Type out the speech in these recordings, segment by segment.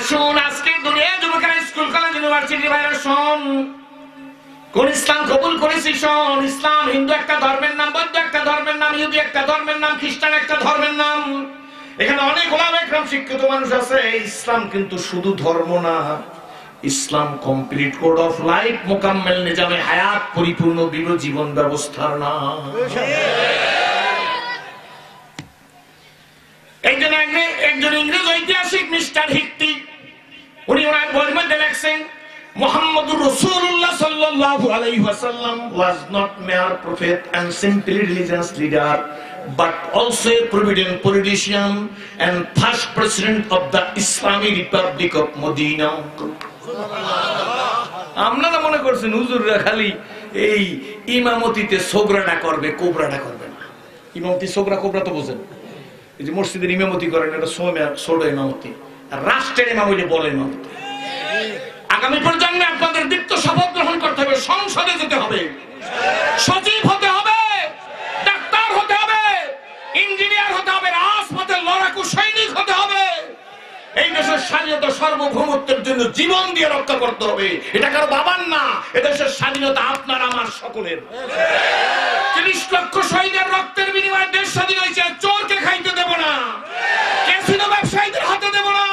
আসুন আজকে দুনিয়ার যুবকেরা, স্কুল কলেজ ইউনিভার্সিটি ভাইরা শোন, কোন ইসলাম কবুল করেছি শোন। ইসলাম হিন্দু একটা ধর্মের নাম, বৌদ্ধ একটা ধর্মের নাম, ইহুদি একটা ধর্মের নাম, খ্রিস্টান একটা ধর্মের নাম। এখানে অনেক ওলামা একরাম শিক্ষিত মানুষ আছে। ইসলাম কিন্তু শুধু ধর্ম না, Islam complete code of life, মোকাম্মেল নিজামে হায়াত, পরিপূর্ণ জীবন ব্যবস্থার নাম। একজন ইংরেজ ঐতিহাসিক মিস্টার হিক্টি, উনি ওনার বইয়ের মধ্যে লেখছেন, মুহাম্মদুর রাসূলুল্লাহ সাল্লাল্লাহু আলাইহি ওয়াসাল্লাম was not mere prophet and simply religious leader, but also a provident politician and first president of the Islamic Republic of Medina. আপনারা মনে করছেন হুজুররা খালি এই ইমামতিতে সোগরাটা করবে, কোবরাটা করবে না। ইমামতি সোগরা কোবরা তো বোঝেন, এই যে মসজিদের ইমামতি করেন এটা ছোট ইমামতি, আর রাষ্ট্রের ইমাম হইলে বড় ইমামতি। আগামী প্রজন্মে আপনাদের দীপ্ত শপথ গ্রহণ করতে হবে, সংসদে যেতে হবে, সচিব হতে হবে, ডাক্তার হতে হবে, ইঞ্জিনিয়ার হতে হবে, রাজপথের লড়াকু সৈনিক হতে হবে। এই দেশের স্বাধীনতা সার্বভৌমত্বের জন্য জীবন দিয়ে রক্ষা করতে হবে। এটা কারো বাবার না, এদেশের স্বাধীনতা আপনার আমার সকলের। ৩০ লক্ষ শহীদের রক্তের বিনিময়ে দেশ স্বাধীন হয়েছে। চোরকে খাইতে দেব না, ক্যাসিনো ব্যবসায়ীদের হাতে দেব না,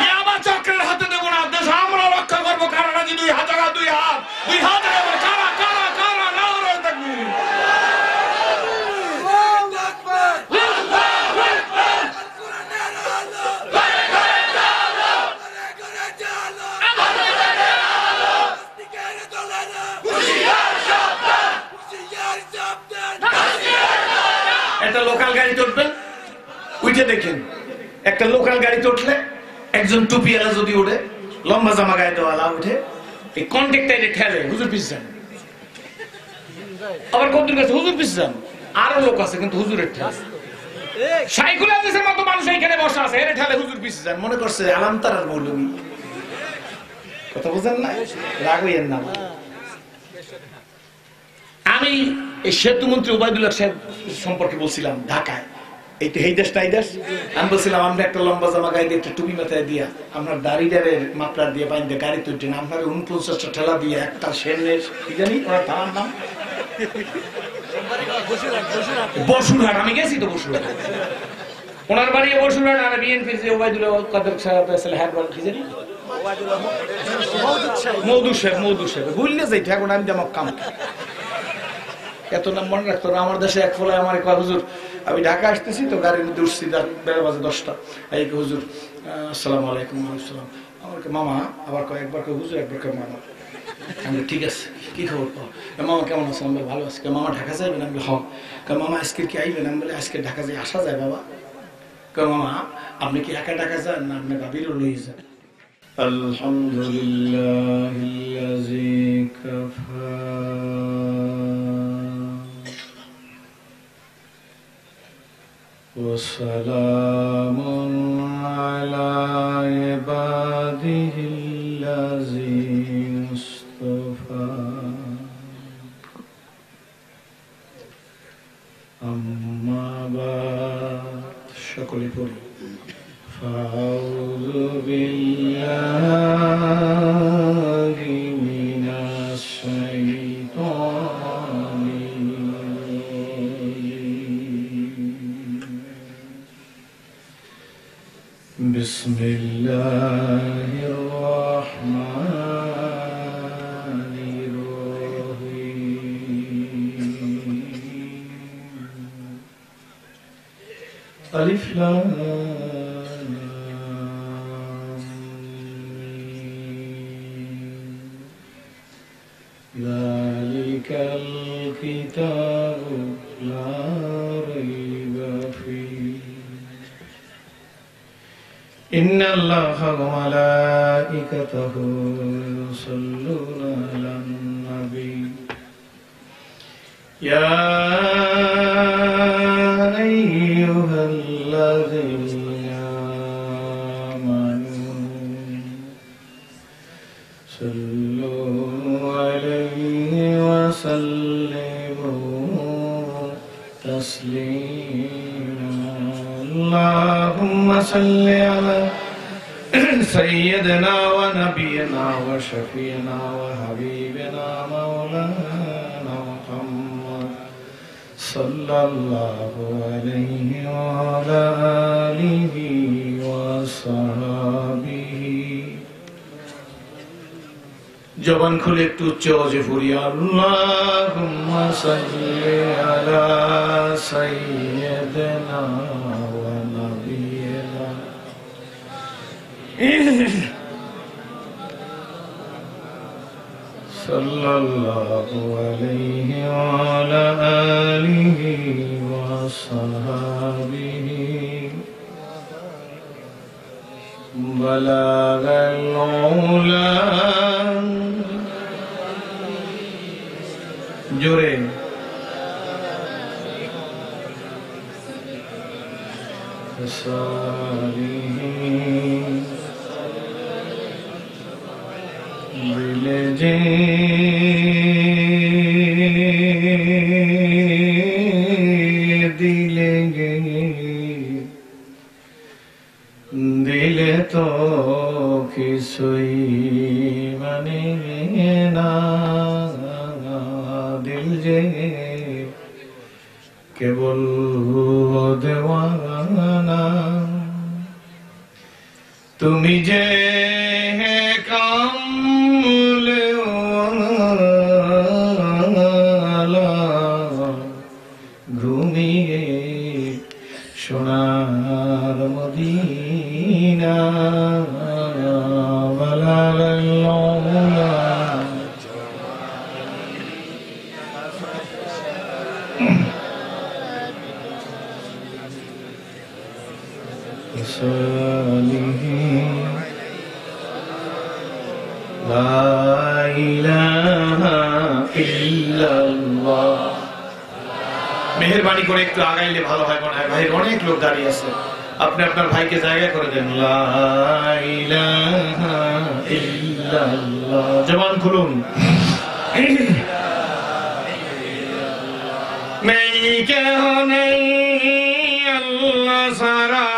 ইয়াবা চক্রের হাতে দেব না। দেশ আমরা রক্ষা করবো। কারা রাজি? দুই হাত কারা কারা কারা নারে তাকবীর। একটা লোকাল গাড়িতে উঠবেন, উঠে দেখেন একটা লোকাল গাড়িতে উঠলে একজন টুপিওয়ালা যদি উঠে, লম্বা জামা গায়ে দেওয়ালা উঠে, এই কন্ট্যাক্টটা ঠেলে হুজুর পিছ যান। আবার কতদূর কাছে হুজুর পিছ যান, আরো লোক আছে কিন্তু হুজুরের ঠেলে। সাইকুল হাদিসের মতো মানুষ এখানে বসা আছে, এর ঠেলে হুজুর পিছ যান। মনে করছে আলামতারার মৌলবী। কথা বুঝেন না? রাগ হইয়েন না। আমি এই সেতু মন্ত্রী ওবায়দুল্লাহ সাহেব সম্পর্কে বলছিলাম ঢাকায়, এই দেশ নাই দেশ। আমি বলছিলাম আমরা একটা লম্বা জামা গায়ে দিয়ে, একটা টুপি মাথায় দিয়া, আপনার দাড়িটারে মাপলার দিয়ে বাইন্দে গাড়ি তুলছেন, আপনার 49টা ঠেলা দিয়ে একটা সেনের কি জানি ওরা থানার নাম বসুরহাট। আমি গেছি তো বসুরহাট, ওনার বাড়ি বসুরহাট। আর বিএনপি যে ওবায়দুল্লাহ কাদের সাহেব কি জানি মৌদুদ সাহেব ভুললে যাই ঠাকুর আমি জামা কাম এত নাম মনে রাখতো না। আমার দেশে এক ফলে আমার কয় হুজুর আমি ঢাকা আসতেছি তো গাড়ির মধ্যে উঠছি, বেলা বাজে 10টা। এই হুজুর আসসালামু আলাইকুম। আসসালাম। আমাকে মামা, আবার কয় একবার কয় হুজুর, একবার কয় মামা। আমি ঠিক আছে, কি খবর পাও? মামা কেমন আছে? আমি ভালো আছি। মামা ঢাকা যাইবেন? আমি হ্যাঁ। মামা আজকে কি আইবেন? আমি বলে আজকে ঢাকা যাই, আসা যায় বাবা? মামা আপনি কি একা ঢাকা যান না আপনি ভাবিরও লই যান? আলহামদুলিল্লাহিল্লাযী কাফা وسلام على عباده الذين اصطفى أما بعد সকলে পড়ি فأعوذ بالله من الشيطان بسم الله الرحمن الرحيم ألف لام ذلك الكتاب لا ريب فيه إن الله وملائكته يصلون على النبي يا أيها الذين آمنوا صلوا عليه وسلموا تسليما اللهم صل على سيدنا ونبينا وشفينا وحبيبنا مولانا محمد صلى الله عليه وعلى آله وصحبه জবান খুলে একটু উচ্চ আওয়াজে পড়ি আল্লাহুম্মা সাল্লি আলা সাইয়্যিদিনা ওয়া নাবিয়িনা সাল্লাল্লাহু আলাইহি ওয়া আলা আলিহি ওয়া সাহবিহি বালাগাল উলা জোরে দিলে যে দিলে গে দিলে তো কিছুই মানে না দিল যে কেবল দেওয়ানা তুমি যে কামলে ঘুমিয়ে সোনার মদিনা মেহেরবানি করে একটু আগাইলে ভালো হয় মনে হয়। ভাইয়ের অনেক লোক দাঁড়িয়ে আছে, আপনি আপনার ভাইকে জায়গা করে দেন। লা ইলাহা ইল্লাল্লাহ, জবান খুলুন। নেই কেহ নেই আল্লাহ সারা,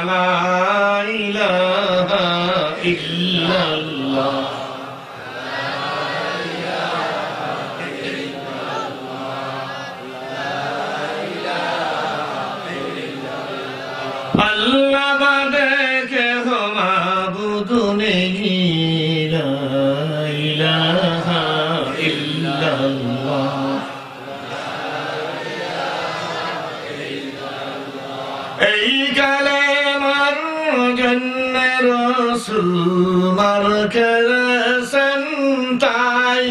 লা ইলাহা ইল্লাল্লাহ। আল্লাহ বাদে কেহ মাবুদ নেই, লা ইলাহা ইল্লাল্লাহ। এই কালেমার জন্যে রাসূল মার করেছেন তাই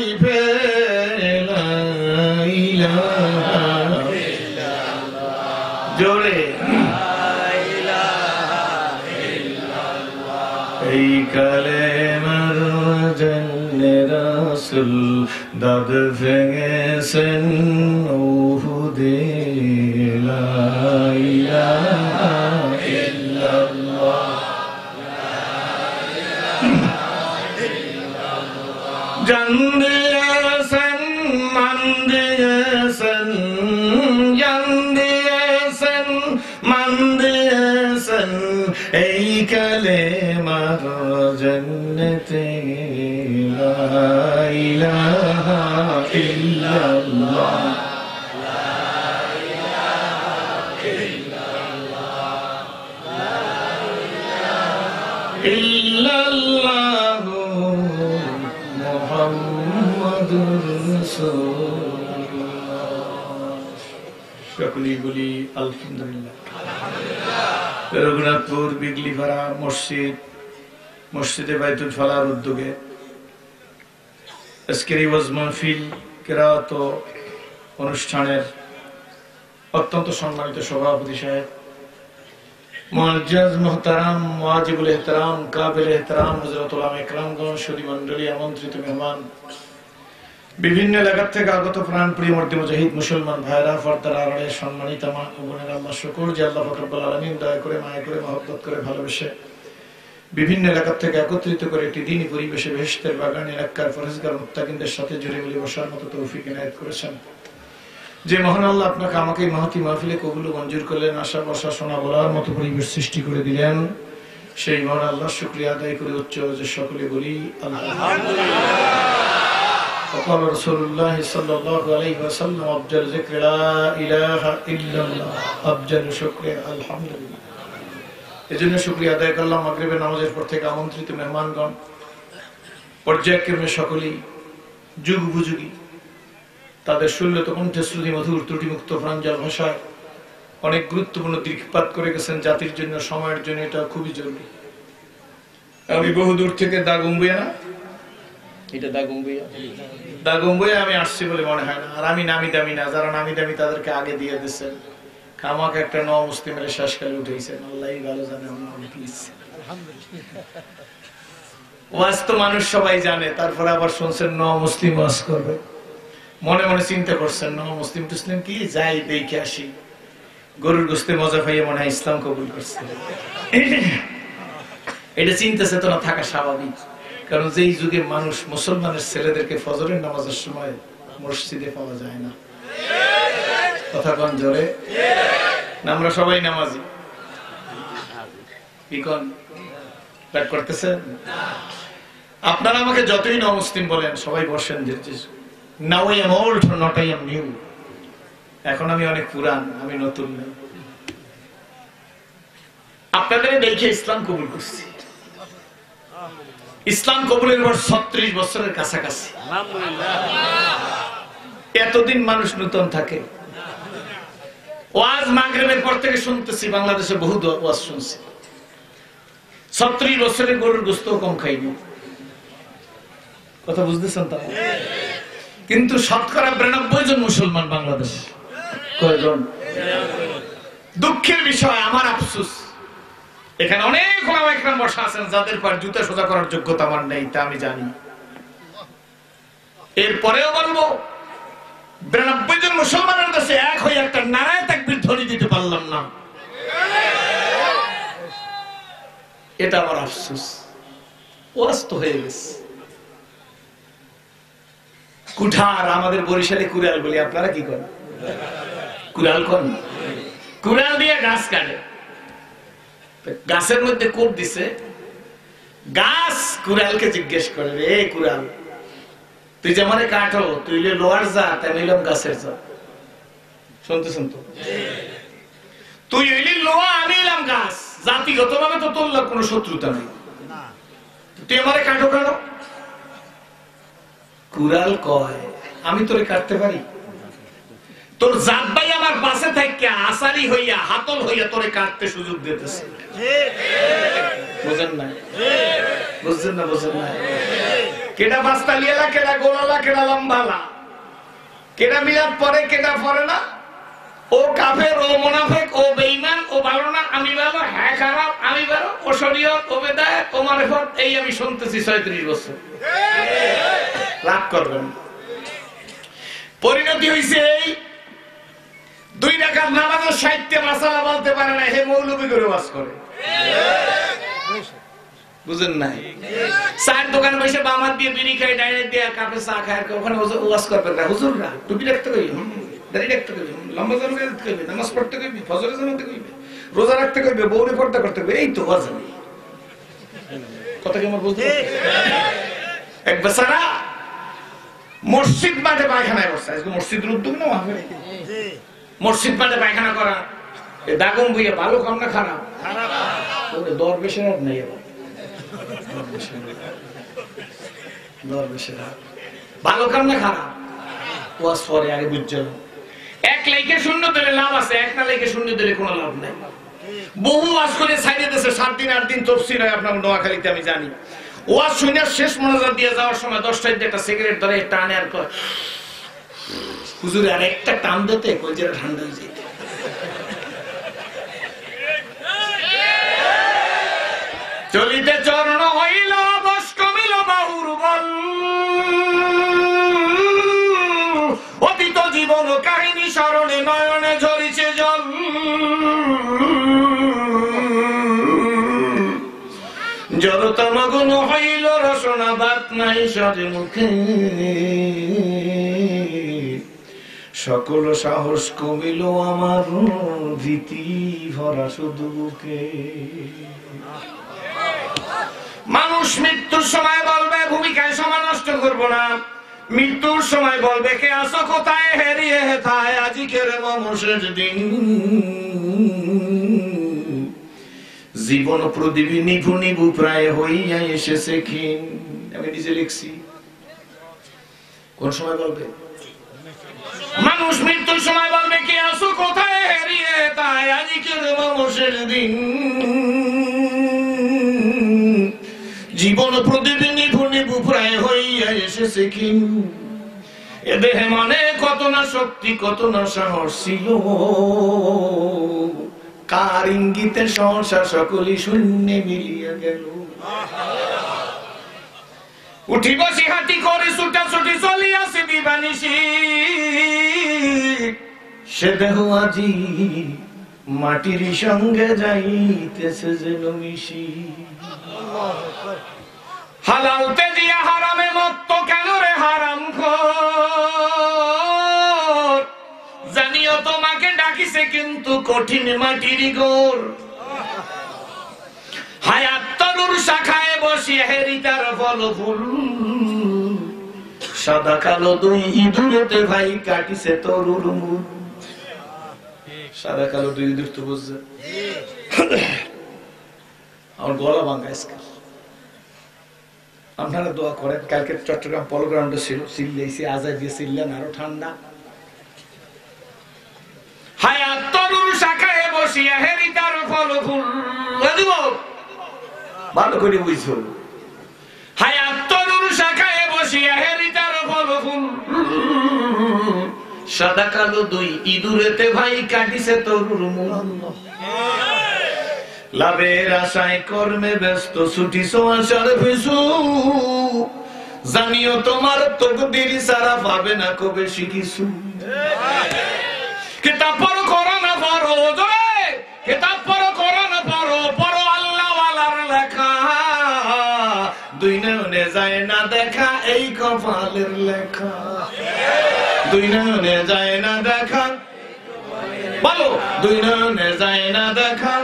লা ইলাহা ইল্লাল্লাহ। জোরে এই কালেমার জন্যে রাসূল দাদ ভেঙেছেন উহুদে, লা ইলাহা ইল্লাল্লাহ। জান দিয়েছেন মান দিয়েছেন, জান দিয়েছেন মান দিয়েছেন এই কালেমার জন্নতে, লা ইলাহা ইল্লাল্লাহ। ইল্লাল্লাহু মুহাম্মাদুর রাসূলুল্লাহ। সকলেই বলি আলহামদুলিল্লাহ। রঘুনাথপুর বিগলিপাড়া মসজিদে বাইতুল ফালার উদ্যোগে আজকের এই ওয়াজ মাহফিল কেরাত অনুষ্ঠানের অত্যন্ত সম্মানিত সভাপতি সাহেব মুআজ্জাজ মুহতারাম মুআজিবুল ইহতারাম কাবিল ইহতারাম হযরত উলামা ইকরামগণ, সুধী মণ্ডলী, আমন্ত্রিত মেহমান, বিভিন্ন এলাকা থেকে আগত প্রাণপ্রিয় মর্দে মুজাহিদ মুসলমান ভাইরা, পর্দার আড়ালে সম্মানিত মা ও বোনেরা, আল্লাহ শুকর যে আল্লাহ পাক রব্বুল আলামিন দয়া করে মায়া করে মহব্বত করে ভালোবেসে বিভিন্ন এলাকা থেকে একত্রিত করে একটি দ্বীনি পরিবেশে বেহেশতের বাগানে এলাকার ফরজগার মুত্তাকিনদের সাথে জুড়ে মিলে বসার মতো তৌফিক ইনায়েত করেছেন। যে মহান আল্লাহ আপনাকে আমাকে মহতি মাহফিলে কবুল মঞ্জুর করলেন, আশা বসা শোনা বলার মতো পরিবেশ সৃষ্টি করে দিলেন, সেই মহান আল্লাহর শুকরিয়া আদায় করে উচ্চ আওয়াজে সকলে বলি আলহামদুলিল্লাহ। وقال رسول الله صلى الله عليه وسلم أفضل ذكر لا إله إلا الله أفضل شكر الحمد لله। এজন্য শুকরিয়া আদায় করলাম মাগরিবের নামাজের পর থেকে আমন্ত্রিত মেহমানগণ, পর্যায়ক্রমে সকলেই যুগ উপযোগী তাদের সুললিত কণ্ঠে শ্রুতি মধুর ত্রুটিমুক্ত প্রাঞ্জল ভাষায় অনেক গুরুত্বপূর্ণ দৃষ্টিপাত করে গেছেন জাতির জন্য, সময়ের জন্য এটা খুবই জরুরি। আমি বহুদূর থেকে দাগম্বুয়া, না এটা দাগম্বুয়া আমি আসছি বলে মনে হয় না। আর আমি নামি দামি না, যারা নামি দামি তাদেরকে আগে দিয়ে দিচ্ছেন, আমাকে একটা মুসলিমের শ্বাসকালে উঠেছেন, আল্লাহ ভালো জানে। ওয়াজ তো মানুষ সবাই জানে, তারপরে আবার শুনছেন মুসলিম ওয়াজ করবে, মনে মনে চিন্তা করছেন মুসলিম টুসলিম কি যাই দেখে আসি, গরুর গোস্তে মজা পাইয়ে মনে হয় ইসলাম কবুল করছে। এটা চিন্তা চেতনা থাকা স্বাভাবিক, কারণ যেই যুগে মানুষ মুসলমানের ছেলেদেরকে ফজরের নামাজের সময় মসজিদে পাওয়া যায় না। কথা কোন জোরে? আমরা সবাই নামাজি, কি কোন রাগ করতেছেন? আপনারা আমাকে যতই মুসলিম বলেন, সবাই বসেন, now I am old not I am new. এখন আমি অনেক পুরান, আমি নতুন না। আপনাদের দেখে ইসলাম কবুল করছি। ইসলাম কবুলের পর 36 বছরের কাছাকাছি। এতদিন মানুষ নতুন থাকে। ওয়াজ মাগরিবের পর থেকে শুনতেছি, বাংলাদেশে বহু ওয়াজ শুনছি। 36 বছরের গরুর গোস্ত কম খাইনি। কথা বুঝতেছেন তো? কিন্তু শতকরা 92 জন মুসলমান বাংলাদেশ। কয়জন? দুঃখের বিষয়, আমার আফসোস, এখানে অনেক ওলামা একরাম বসা আছেন যাদের পর জুতা সোজা করার যোগ্যতা আমার নেই, তা আমি জানি। এরপরেও বলবো 92 জন মুসলমানের কাছে এক হয়ে একটা নারায়ে তাকবীর ধ্বনি দিতে পারলাম না, এটা আমার আফসোস। ওয়াজ তো হয়ে গেছে। কুঠার, আমাদের বরিশালে কুড়াল বলি, আপনারা কি করেন? কুড়াল করেন? কুড়াল দিয়ে গাছ কাটে, গাছের মধ্যে কোপ দিছে, গাছ কুড়ালকে জিজ্ঞেস করে, রে কুড়াল, তুই যে মানে কাঠো, তুই লোহার যা, তাই নিলাম গাছের যা। শুনতেছেন তো? তুই হইলি লোহা, আমি এলাম গাছ, জাতিগত ভাবে তো তোর কোনো শত্রুতা নেই, তুই আমারে কাঠো কেন? কুড়াল কয়, আমি তোরে কাটতে পারি? তোর জাত ভাই আমার পাশে থেকে আসারি হইয়া হাতল হইয়া তোরে কাটতে সুযোগ দিতেছে। বুঝেন না? বুঝছেন না? বুঝেন না? কেডা বাস্তা লিয়ালা, কেডা গোলালা, কেডা লম্বালা, কেডা মিলাদ পরে, কেডা পরে না, ও কাফের, ও মুনাফিক, ও বেঈমান, ও ভালো না, আমি ভালো, হ্যাঁ খারাপ, আমি ভালো, ও শরীয়ত, ও বেদায়েত, ও মারিফত, এই আমি শুনতেছি 36 বছর। রাগ করবেন। পরিণতি হইছে এই 2 রাকাত নামাজের 60টা মাসালা বলতে পারে না, হে মৌলবি করে ওয়াজ করে। বুঝেন নাই? চার দোকানে বসে বামাত দিয়ে বিড়ি খাই, ডাইরেক্ট দিয়ে কাপে চা খায়, ওখানে ওয়াজ করবেন না। হুজুররা টুপি রাখতে কইবে, দাড়ি রাখতে কইবে, লম্বা জামা গাইতে কইবে, নামাজ পড়তে কইবে, ফজরের জামাতে কইবে, রোজা রাখতে কইবে, বউরে পর্দা করতে কইবে, এই তো ওয়াজ। কথা কি আমার বুঝতে? এক বেচারা মসজিদ মাঠে পায়খানায় বসছে, আজকে মসজিদের উদ্যোগ না, মসজিদ মাঠে পায়খানা করা, দাগম বইয়ে ভালো কম না খারাপ? দরবেশের আর নাই, ভালো কাম না খারাপ? ওয়াজ পরে আগে বুঝছিল। এক লাইকে শূন্য দিলে লাভ আছে, এক না লাইকে শূন্য দিলে কোনো লাভ নাই। বহু ওয়াজ করে ছাইড়ে দিয়েছে, 7 দিন 8 দিন তফসির হয় আপনার নোয়াখালীতে, আমি জানি। ওয়াজ শুনে শেষ মোনাজাত দিয়ে যাওয়ার সময় 10টায় একটা সিগারেট ধরে টানে আর কয়, হুজুর আর একটা টান দিতে কলজেরা ঠান্ডা হয়ে যেত। চলিতে চরণ হইল বস কমিল বাহুর বল, অতীত জীবন কাহিনী স্মরণে নয়নে ঝরিছে জল। জড়তম গুণ হইল রসনা, বাত নাই সরে মুখে, সকল সাহস কমিল আমার, ভীতি ভরা শুধু বুকে। থাকবো না। মৃত্যুর সময় বলবে কে আসো কোথায় হেরিয়ে হেথায় আজিকের মমশেষ দিন। জীবন প্রদীপ নিভু নিভু প্রায় হইয়া এসেছে ক্ষীণ। আমি নিজে লিখছি। কোন সময় বলবে? মানুষ মৃত্যুর সময় বলবে কে আসো কোথায় হেরিয়ে তাই আজিকের মমশেষ দিন। জীবন প্রদীপ নিভু নিভু প্রায় হইয়া এসেছে ক্ষীণ। এ দেহে মনে কত না শক্তি কত না সাহস ছিল, কার ইঙ্গিতে সহসা সকলই শূন্যে মিলিয়া গেল। উঠি বসি হাঁটি করে ছুটাছুটি চলিয়াছে দিবানিশি, সে দেহ আজি মাটির সঙ্গে যাইতেছে যেন মিশি। হালালতে দিয়া হারামে মত্ত কেন রে হারামখোর, জানিও তোমাকে ডাকিছে কিন্তু কঠিন মাটির গোর। হায়াত তরুর শাখায় বসে হেরি তার ফল ফুল, সাদা কালো দুই ইঁদুরেতে ভাই কাটিছে তরুর মূল। সাদা কালো দুই ইঁদুর তো বুঝছে। আমার গলা ভাঙা আজকাল। আপনারা দোয়া করেন। কালকে চট্টগ্রাম পলো গ্রাউন্ডে ছিল, চিল্লাইছি, আজাদ দিয়ে চিল্লেন, আরো ঠান্ডা। হায়াত তরুর শাখায় বসিয়া হেরি তার ফল ফুল, ভালো করে বুঝছো। হায়াত তরুর শাখায় বসিয়া হেরি তার ফল ফুল, সাদা কালো দুই ইঁদুরেতে ভাই কাটিছে তরুর মূল। লাভের আশায় কর্মে ব্যস্ত ছুটিছ আশার পিছু, জানিও তোমার তকদির সারা পাবে না কবে শিখিছু। কিতাব পড়ো কোরআন পড়ো জোরে, কিতাব পড়ো কোরআন পড়ো, পড়ো আল্লাহ ওয়ালার লেখা। দুই নয়নে যায় না দেখা এই কপালের লেখা, দুই নয়নে যায় না দেখা, বলো দুই নয়নে যায় না দেখা।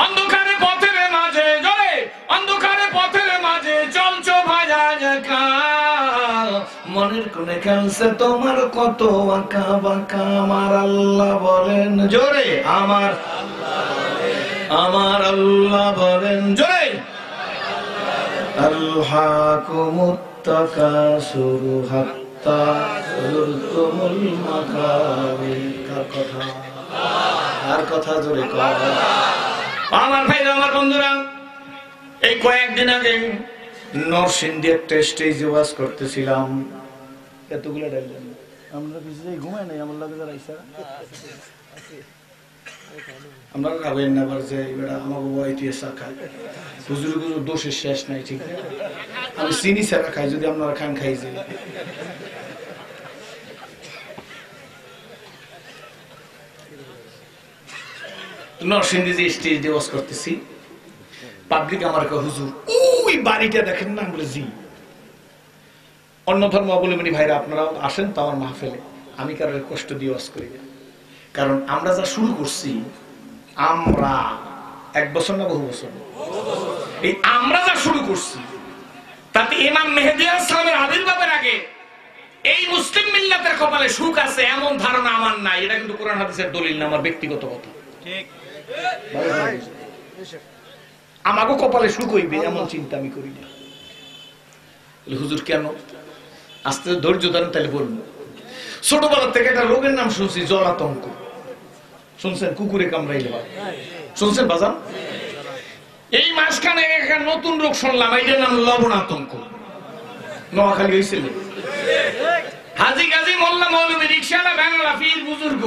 অন্ধকারে পথের মাঝে জোরে, অন্ধকারে পথের মাঝে চলছো ভাজা একা। মনের কোণে খেলছে তোমার কত আঁকা বাঁকা, আমার আল্লাহ বলেন জোরে, আমার আল্লাহ বলেন জোরে, আলহাকুমুত তাকাসুরু হাত্তা যুরতুমুল মাকাবির। কার কথা? আর কথা জোরে কর। আমার ভাইরা, আমার বন্ধুরা, এই কয়েকদিন আগে নরসিংদী একটা স্টেজে ওয়াজ করতেছিলাম। এতগুলো ডাইলেন আমরা কিছু ঘুমাই নাই, আমার লাগে যারা ইচ্ছা আমরা খাবেন না পারছে বেটা আমাকে বইতে চা খায়। হুজুর হুজুর দোষের শেষ নাই, ঠিক না? আমি চিনি ছাড়া খাই, যদি আপনারা খান খাই যে। নরসিংদী যে স্টেজ দিয়ে ওয়াজ করতেছি, পাবলিক আমার হুজুর ওই বাড়িটা দেখেন না? বলে জি। অন্য ধর্মাবলম্বী ভাইরা আপনারাও আসেন তো আমার মাহফিলে, আমি কারো কষ্ট দিয়ে ওয়াজ করি না। কারণ আমরা যা শুরু করছি, আমরা 1 বছর না বহু বছর, এই আমরা যা শুরু করছি তাতে ইমাম মেহেদী আলাইহিস সালামের আবির্ভাবের আগে এই মুসলিম মিল্লাতের কপালে সুখ আছে এমন ধারণা আমার নাই। এটা কিন্তু কোরআন হাদিসের দলিল না, আমার ব্যক্তিগত কথা। ঠিক, আমাকে কপালে সুখ হইবে এমন চিন্তা আমি করি না। হুজুর কেন? আস্তে ধৈর্য ধরেন, তাহলে বলবো। ছোটবেলা থেকে একটা রোগের নাম শুনছি, জলাতঙ্ক। শুনছেন? কুকুরে কামড়াইলে হয়। শুনছেন বাজান? এই মাঝখানে একটা নতুন রোগ শুনলাম, এইটার নাম লবণাতঙ্ক। নোয়াখালী হয়েছিল। হাজি গাজী মোল্লা মৌলবী, রিকশালা, ব্যাংলা, পীর বুজুর্গ,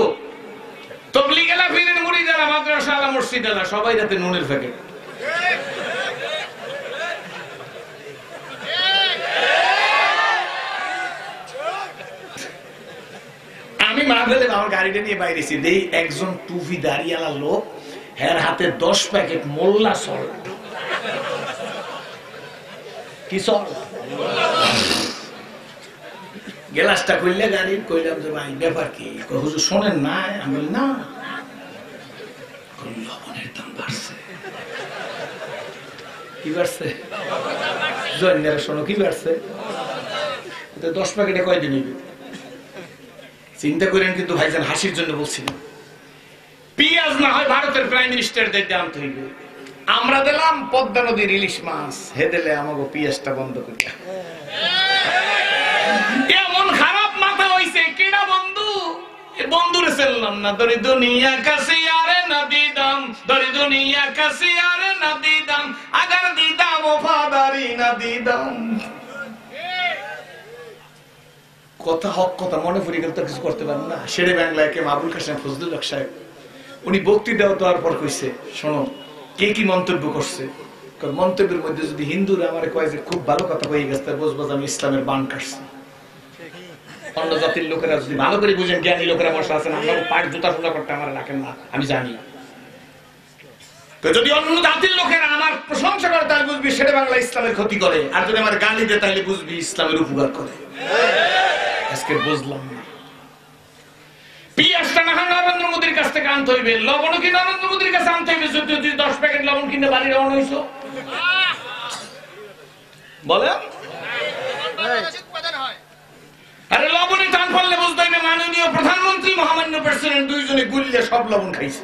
তবলিগেলা, পীরের মুরিদেরা, মাদ্রাসাওয়ালা, মসজিদেলা, সবাই রাতে নুনের প্যাকেট। আমি মাহফিলে আমার গাড়িটা নিয়ে বাইরেছি, দেই একজন টুপি দাড়িওয়ালা লোক, এর হাতে 10 প্যাকেট মোল্লা সল্ট। কি সল্ট? গ্লাসটা খুললে গাড়ি, কইলাম যে ভাই ব্যাপার কি? হুজুর শোনেন না? আমি বলি না, লবণের দাম বাড়ছে। কি বাড়ছে? জন্মের শোনো কি বাড়ছে? 10 প্যাকেটে কয়দিন নিবে? চিন্তা করেন, কিন্তু ভাইজান হাসির জন্য বলছিলাম, পেঁয়াজ না হয় ভারতের প্রাইম মিনিস্টারদের আনতে হইবে, আমরা দিলাম পদ্মা নদীর ইলিশ মাছ, হে দিলে আমাকে পেঁয়াজটা বন্ধ করি। এমন খারাপ মাথা হইছে কেডা বন্ধু, বন্ধুরে চললাম না, দরি দুনিয়া কাছে আরে না দিদাম, দরি দুনিয়া কাছে আরে না দিদাম, আগার দিদাম ওফাদারি না দিদাম। কথা হক কথা, মনে পড়ে গেল তো কিছু করতে পারেন না। শেরে বাংলায় কে আবুল কাসেম ফজলুল হক সাহেব, উনি বক্তৃতা দেওয়ার পর কইছে, শোনো কে কি মন্তব্য করছে। মন্তব্যের মধ্যে যদি হিন্দুরা আমার কয় যে খুব ভালো কথা কয়ে গেছে, বুঝবো আমি ইসলামের বান কাটছি। অন্য জাতির লোকেরা যদি ভালো করে বুঝেন, জ্ঞানী লোকেরা বসে আছেন, আমার পাট জুতা সোজা করতে আমার রাখেন না, আমি জানি। যদি অন্য জাতির লোকেরা আমার প্রশংসা করে তাহলে বুঝবি শেরে বাংলা ইসলামের ক্ষতি করে, আর যদি আমার গালি দেয় তাহলে বুঝবি ইসলামের উপকার করে। আজকে বুঝলাম না। পেঁয়াজটা না হয় নরেন্দ্র মোদীর কাছ থেকে আনতে হইবে, লবণ কি নরেন্দ্র মোদীর কাছে আনতে হইবে। যদি তুই 10 প্যাকেট লবণ কিনে বাড়ি রওনা হইছ, বলে আরে লবণে টান পড়লে বুঝতে হইবে মাননীয় প্রধানমন্ত্রী মহামান্য প্রেসিডেন্ট দুইজনে গুলিয়ে সব লবণ খাইছে।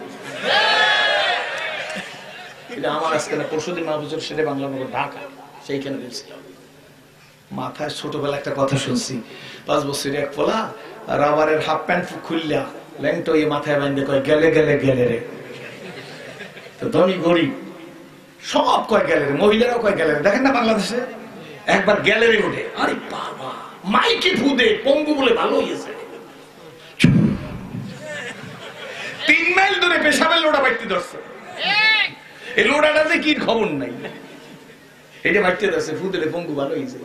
এটা আমার আজকে না পরশুদিন মাহবুজুর শেরে বাংলা নগর ঢাকা, সেইখানে গেছিলাম। মাথায় ছোটবেলা একটা কথা শুনছি, 5 বছরের এক পোলা রাবারের হাফ প্যান্ট খুললা ল্যাংটো মাথায় বাঁধে কয় গেলে গেলে গেলে রে। তো ধনী গরিব সব কয় গেলে রে, মহিলারাও কয় গেলে রে। দেখেন না বাংলাদেশে একবার গ্যালারি ওঠে, আরে বাবা মাইকে ফুদে পঙ্গু বলে ভালো হয়েছে। 3 মাইল দূরে পেশাবের লোড়া বাইতে ধরছে, এই লোড়াটা যে কি খবর নাই, এটা বাইতে ধরছে, ফুদে পঙ্গু ভালো হয়েছে।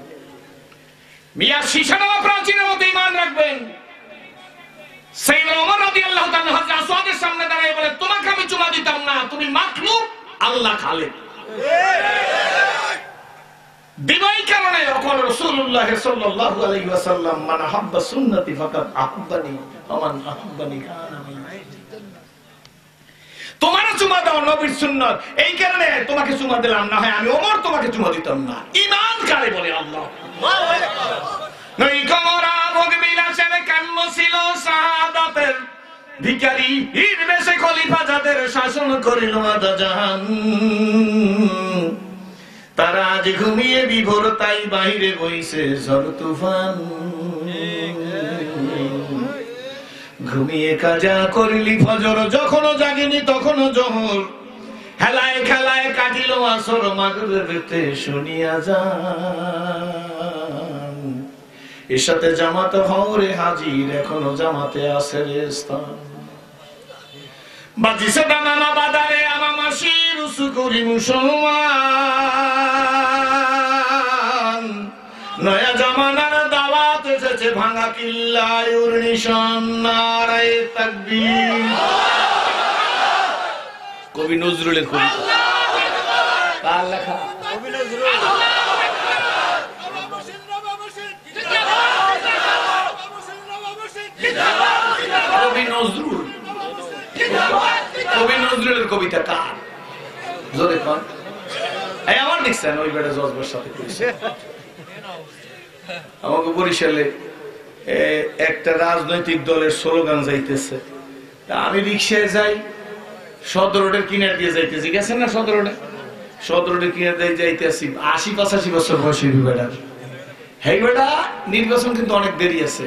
মিয়া শিশানো প্রাচীনের মতো ঈমান রাখবেন। সাইয়েদনা ওমর রাদিয়াল্লাহু তাআলা হযরত আসওয়াদের সামনে দাঁড়িয়ে বলে, তোমাকে আমি চুমা দিতাম না, তুমি মাখলুক, আল্লাহ খালেক। দিবাই কারণে অকল রাসূলুল্লাহ সাল্লাল্লাহু আলাইহি ওয়াসাল্লাম, মান হাব্বা সুন্নতি ফাকাদ আহাব্বানি ওয়া মান আহাব্বানি কানা মাই। তোমারে চুমা দাও নবীর সুন্নাত, এই কারণে তোমাকে চুমা দিলাম, না হয় আমি ওমর তোমাকে চুমা দিতাম না। ঈমান কারে বলে আল্লাহ। নই কমরা ভোগ বিলাসের কাম্য ছিল শাহাদাতের ভিখারি, হীর বেশে খলিফা যাদের শাসন করিল আদা জাহান। তারা আজ ঘুমিয়ে বিভোর, তাই বাহিরে বইছে ঝড় তুফান। ঘুমিয়ে কাজা করিলি ফজর, যখনও জাগিনি তখনও জোহর। হেলায় খেলায় কাটিল আসর, মাগরিবেতে শুনিয়া যান। এর সাথে জামাত হওরে হাজির, এখনো জামাতে আছে রে স্থান। বাজিছে দানানা বাদারে আমামাসি, রুসু করি মুসলমান। নয়া জামানার দাওয়াত এসেছে, ভাঙা কিল্লায় ওর নিশান। নারায়ে তাকবীর। কবি নজরুলের কবিতা, কার লেখা? কবি নজরুল। কবি নজরুল, কবি নজরুলের কবিতা কার? জোরে কোন? এই আমার দেখছেন ওই বেটা জজবার সাথে কইছে। আমাকে বরিশালে একটা রাজনৈতিক দলের স্লোগান যাইতেছে, আমি রিক্সায় যাই, সদর রোডের কিনার দিয়ে যাইতেছি, গেছেন না সদর রোডে? সদর রোডের কিনার দিয়ে যাইতেছি, 80-85 বছর বয়সী বেটার। হেই বেটা, নির্বাচন কিন্তু অনেক দেরি আছে,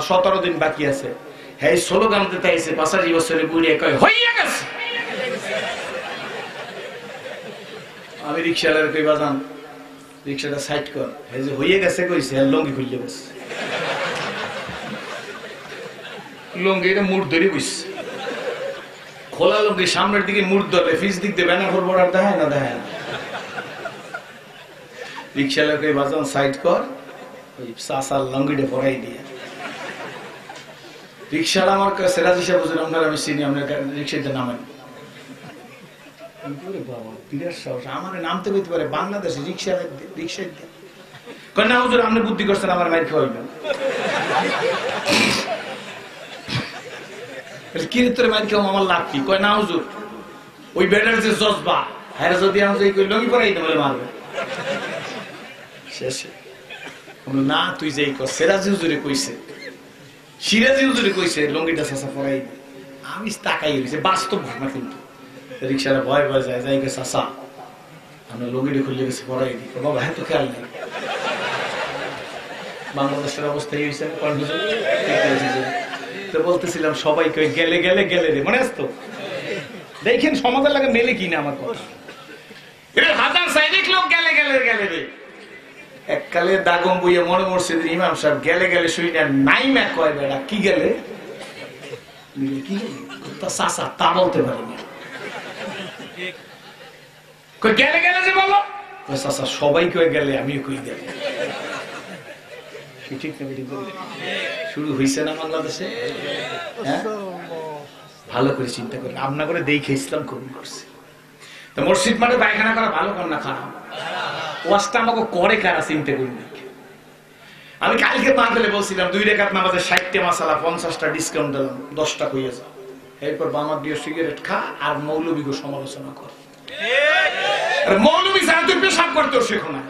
17 দিন বাকি আছে। হেই স্লোগান দিতে আইছে, 85 বছরের বুড়ি কয় হইয়া গেছে। আমি রিক্সাওয়ালার কই, বাজান রিক্সাটা সাইড কর। এই যে হইয়া গেছে কইছে, লঙ্গি খুললে বসে, লঙ্গি এটা মুড় ধরে বসছে। খোলা লঙ্গি সামনের দিকে মুড় ধরলে ফিস দিক দিয়ে ব্যানার করবো, আর দেখায় না দেখায় না। রিক্সাওয়ালার কই, বাজান সাইড কর, ওই চাচার লঙ্গিটা পরাই দিয়ে। রিক্সাওয়ালা আমার কাছে রাজি সাহেব বলছেন, আপনার আমি চিনি, আপনার রিক্সাতে নামেন। আমার নামতে বলতে পারে বাংলাদেশে রিক্সা রিক্সায় না হুজুর, আপনি বুদ্ধি করছেন, আমার মাইর খাওয়াইবেন। কি তোর মাইর খাওয়া আমার লাভ কি? কয় না হুজুর, ওই বেটার যে জজবা, হ্যাঁ যদি আমি লঙ্গি পরাই বলে মারবে শেষে না তুই যেই কর সেরাজি হুজুরে কইছে সিরাজি হুজুরে কইছে লঙ্গিটা চাচা পরাই আমি তাকাই রয়েছে বাস্তব ঘটনা কিন্তু রিক্সাটা ভয় ভয় যায় যাই গে চাচা আমরা লঙ্গিটা খুললে গেছে পরাই দিই বাবা হ্যাঁ তো খেয়াল নেই বাংলাদেশের অবস্থা এই হয়েছে তো বলতেছিলাম সবাইকে গেলে গেলে গেলে রে মনে আসতো দেখেন সমাজের লাগে মেলে কিনা আমার কথা হাজার সাইডিক লোক গেলে গেলে গেলে রে এককালে দাগম বইয়ে মনে মসজিদের ইমাম সাহেব গেলে গেলে শুই না নাই মা কয় বেড়া কি গেলে কি তা চাচা তা বলতে পারি না গেলে গেলে যে বলো চাচা সবাই কয়ে গেলে আমিও কই গেলে ঠিক না শুরু হয়েছে না বাংলাদেশে হ্যাঁ ভালো করে চিন্তা করেন আপনা করে দেখে ইসলাম কবুল করছে তো মসজিদ মানে পায়খানা করা ভালো কর না খারাপ ওয়াজটা আমাকে করে কারা চিন্তা করি না আমি কালকে মাহফিলে বলছিলাম 2 রাকাত নামাজে 60টা মাসালা 50টা ডিসকাউন্ট দিলাম 10টা কইয়া যাও এরপর বামার দিয়ে সিগারেট খা আর মৌলবীকে সমালোচনা কর আর মৌলবী ছাড়া তুই পেশাব করতে শেখো না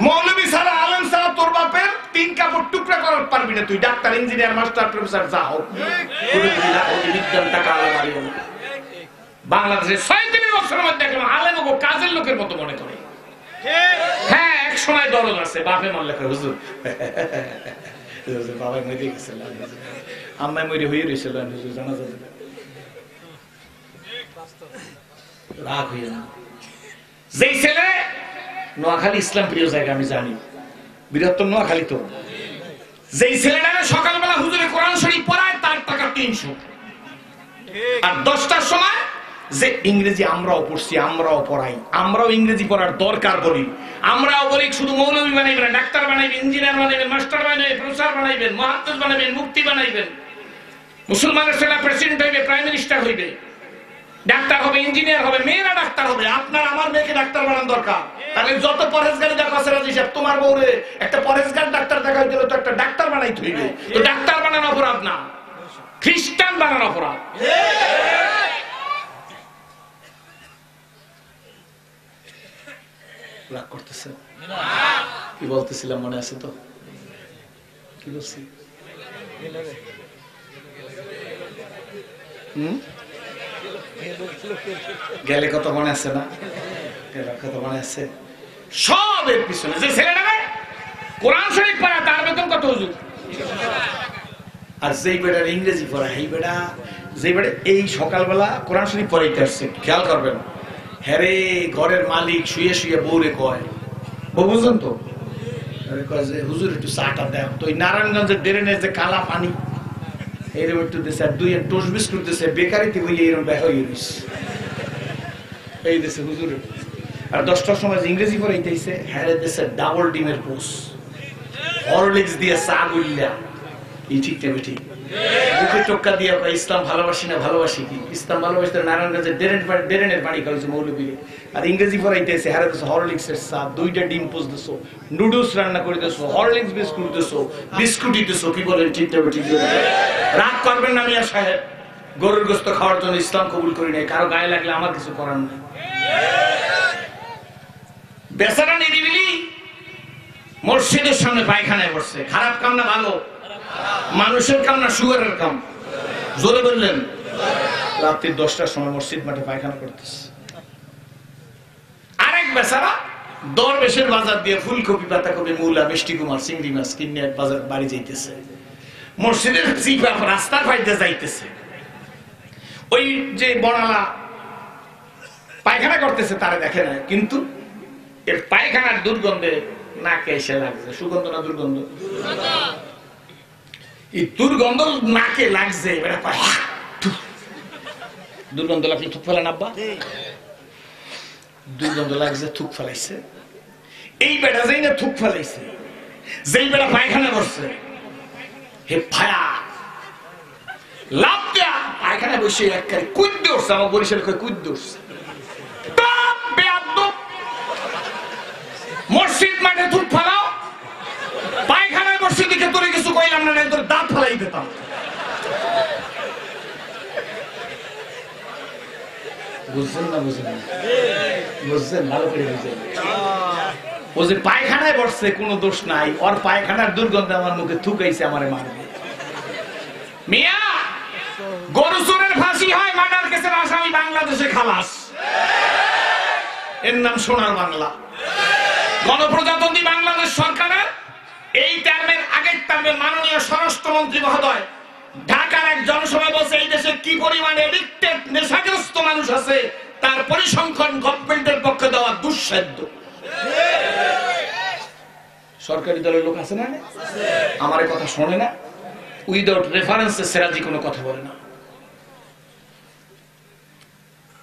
মৌলবী ছাড়া আলেম ছাড়া তোর বাপের 3 কাপড় টুকরা করার পারবি না তুই ডাক্তার ইঞ্জিনিয়ার মাস্টার প্রফেসর যা হোক বিজ্ঞান টাকা আলাদা বাংলাদেশে 37 বছরের মধ্যে দেখলাম আলেম ও কাজের লোকের মতো মনে করে হ্যাঁ এক সময় দরদ আছে বাপে মানলে হুজুর বাবাই মরে গেছিল আম্মাই মরে হয়ে রয়েছিল হুজুর জানাজা দিলেন রাগ হইয়া না যেই ছেলে নোয়াখালী ইসলাম প্রিয় জায়গা আমি জানি বৃহত্তম নোয়াখালী তো যেই ছেলেটা সকালবেলা হুজুরে কোরআন শরীফ পড়ায় তার টাকা 300 আর 10টার সময় যে ইংরেজি আমরাও পড়ছি আমরাও পড়াই আমরাও ইংরেজি পড়ার দরকার বলি আমরাও বলি শুধু মৌলবী বানাইবেন ডাক্তার বানাইবেন ইঞ্জিনিয়ার বানাইবেন মাস্টার বানাইবেন প্রফেসর বানাইবেন মুহাদ্দিস বানাইবেন মুফতি বানাইবেন মুসলমানের ছেলে প্রেসিডেন্ট হইবে প্রাইম মিনিস্টার হইবে ডাক্তার হবে ইঞ্জিনিয়ার হবে মেয়েরা ডাক্তার হবে আপনার আমার মেয়েকে ডাক্তার বানানো দরকার তাহলে যত পরেশগারি দেখা আছে রাজি সাহেব তোমার বউরে একটা পরেশগার ডাক্তার দেখা হইলে তো একটা ডাক্তার বানাইতে হইবে তো ডাক্তার বানানো অপরাধ না খ্রিস্টান বানানো অপরাধ রাগ করতেছে কি বলতেছিলাম মনে আছে তো কি বলছি গেলে কত মনে আছে না কত মনে আছে সবের পিছনে যে ছেলেটা কোরআন শরীফ পড়া তার বেতন কত হুজুর আর যেই বেটার ইংরেজি পড়া এই বেটা যে বেটা এই সকালবেলা কোরআন শরীফ পড়াইতে আসছে খেয়াল করবেন হ্যারে ঘরের মালিক শুয়ে শুয়ে বউরে কয় বউ বুঝলেন তো কয় যে হুজুর একটু চাটা দেয় তো ওই নারায়ণগঞ্জের ড্রেনের যে কালা পানি এরকম একটু দিছে আর 2 টোস্ট বিস্কুট দিছে বেকারিতে বইলে এরকম দেখা হয়ে গেছে এই দিছে হুজুরে আর 10টার সময় ইংরেজি পড়াইতেছে হ্যারে দিছে ডাবল ডিমের পোস হরলিক্স দিয়ে চা গুল্লা এই ঠিক না ঠিক মুখে টোক্কা দিয়ে ইসলাম ভালোবাসি না ভালোবাসি কি ইসলাম ভালোবাসতে নারায়ণগঞ্জের ডেরেনের পানি খাওয়াইছে মৌলবী আর ইংরেজি পড়াইতেছে হ্যারে দিছে হরলিক্সের চা 2টা ডিম পোস দিছো নুডলস রান্না করে দিছো হরলিক্স বিস্কুট দিছো বিস্কুটই দিছো কি বলেন ঠিক না ঠিক রাগ করবেন না মিয়া সাহেব গরুর গোশত খাওয়ার জন্য ইসলাম কবুল করি নাই কারো গায়ে লাগলে আমার কিছু করার নাই বেচারা নিরিবিলি মসজিদের সামনে পায়খানায় বসছে খারাপ কাম না ভালো মানুষের কাম না শুয়ারের কাম জোরে বললেন রাত্রি 10টার সময় মসজিদ মাঠে পায়খানা করতেছে আরেক বেচারা দরবেশের বাজার দিয়ে ফুলকপি পাতাকপি মূলা মিষ্টি কুমার চিংড়ি মাছ কিনে বাজার বাড়ি যাইতেছে মসজিদের চিপা রাস্তার পাইতে যাইতেছে ওই যে বড়ালা পায়খানা করতেছে তারা দেখে না কিন্তু এর পায়খানার দুর্গন্ধে নাকে এসে লাগছে সুগন্ধ না দুর্গন্ধ এই দুর্গন্ধ নাকে লাগছে দুর্গন্ধ লাগলে থুক ফেলেন আব্বা দুর্গন্ধ লাগছে থুক ফেলাইছে এই বেটা যেই না থুক ফেলাইছে যেই বেটা পায়খানা করছে হে ভায়া লাভ দেয়া পায়খানা বসে একবারে কুদ্দে উঠছে আমার বরিশাল কুদ্দে উঠছে মসজিদ মাঠে থুক ফেলাও পায়খানায় মসজিদ দিকে তোরে কিছু কইলাম না তোর দাঁত ফেলাই দিতাম বুঝছেন না? বুঝছেন না? বুঝছেন? ভালো করে বুঝছেন। ও যে পায়খানায় বসছে কোনো দোষ নাই, ওর পায়খানার দুর্গন্ধে আমার মুখে থুকাইছে, আমারে মারবে। মিয়া গরু চোরের ফাঁসি হয়, মার্ডার কেসের আসামি বাংলাদেশে খালাস। এর নাম সোনার বাংলা। গণপ্রজাতন্ত্রী বাংলাদেশ সরকারের এই টার্মের আগের টার্মের মাননীয় স্বরাষ্ট্রমন্ত্রী মহোদয় ঢাকার এক জনসভায় বলছে এই দেশে কি পরিমাণে এডিক্টেড নেশাগ্রস্ত মানুষ আছে তার পরিসংখ্যান গভর্নমেন্টের পক্ষে দেওয়া দুঃসাধ্য। সরকারি দলের লোক আছে না, আমার কথা শোনে না, উইদাউট রেফারেন্সে সেরাজি কোনো কথা বলে না।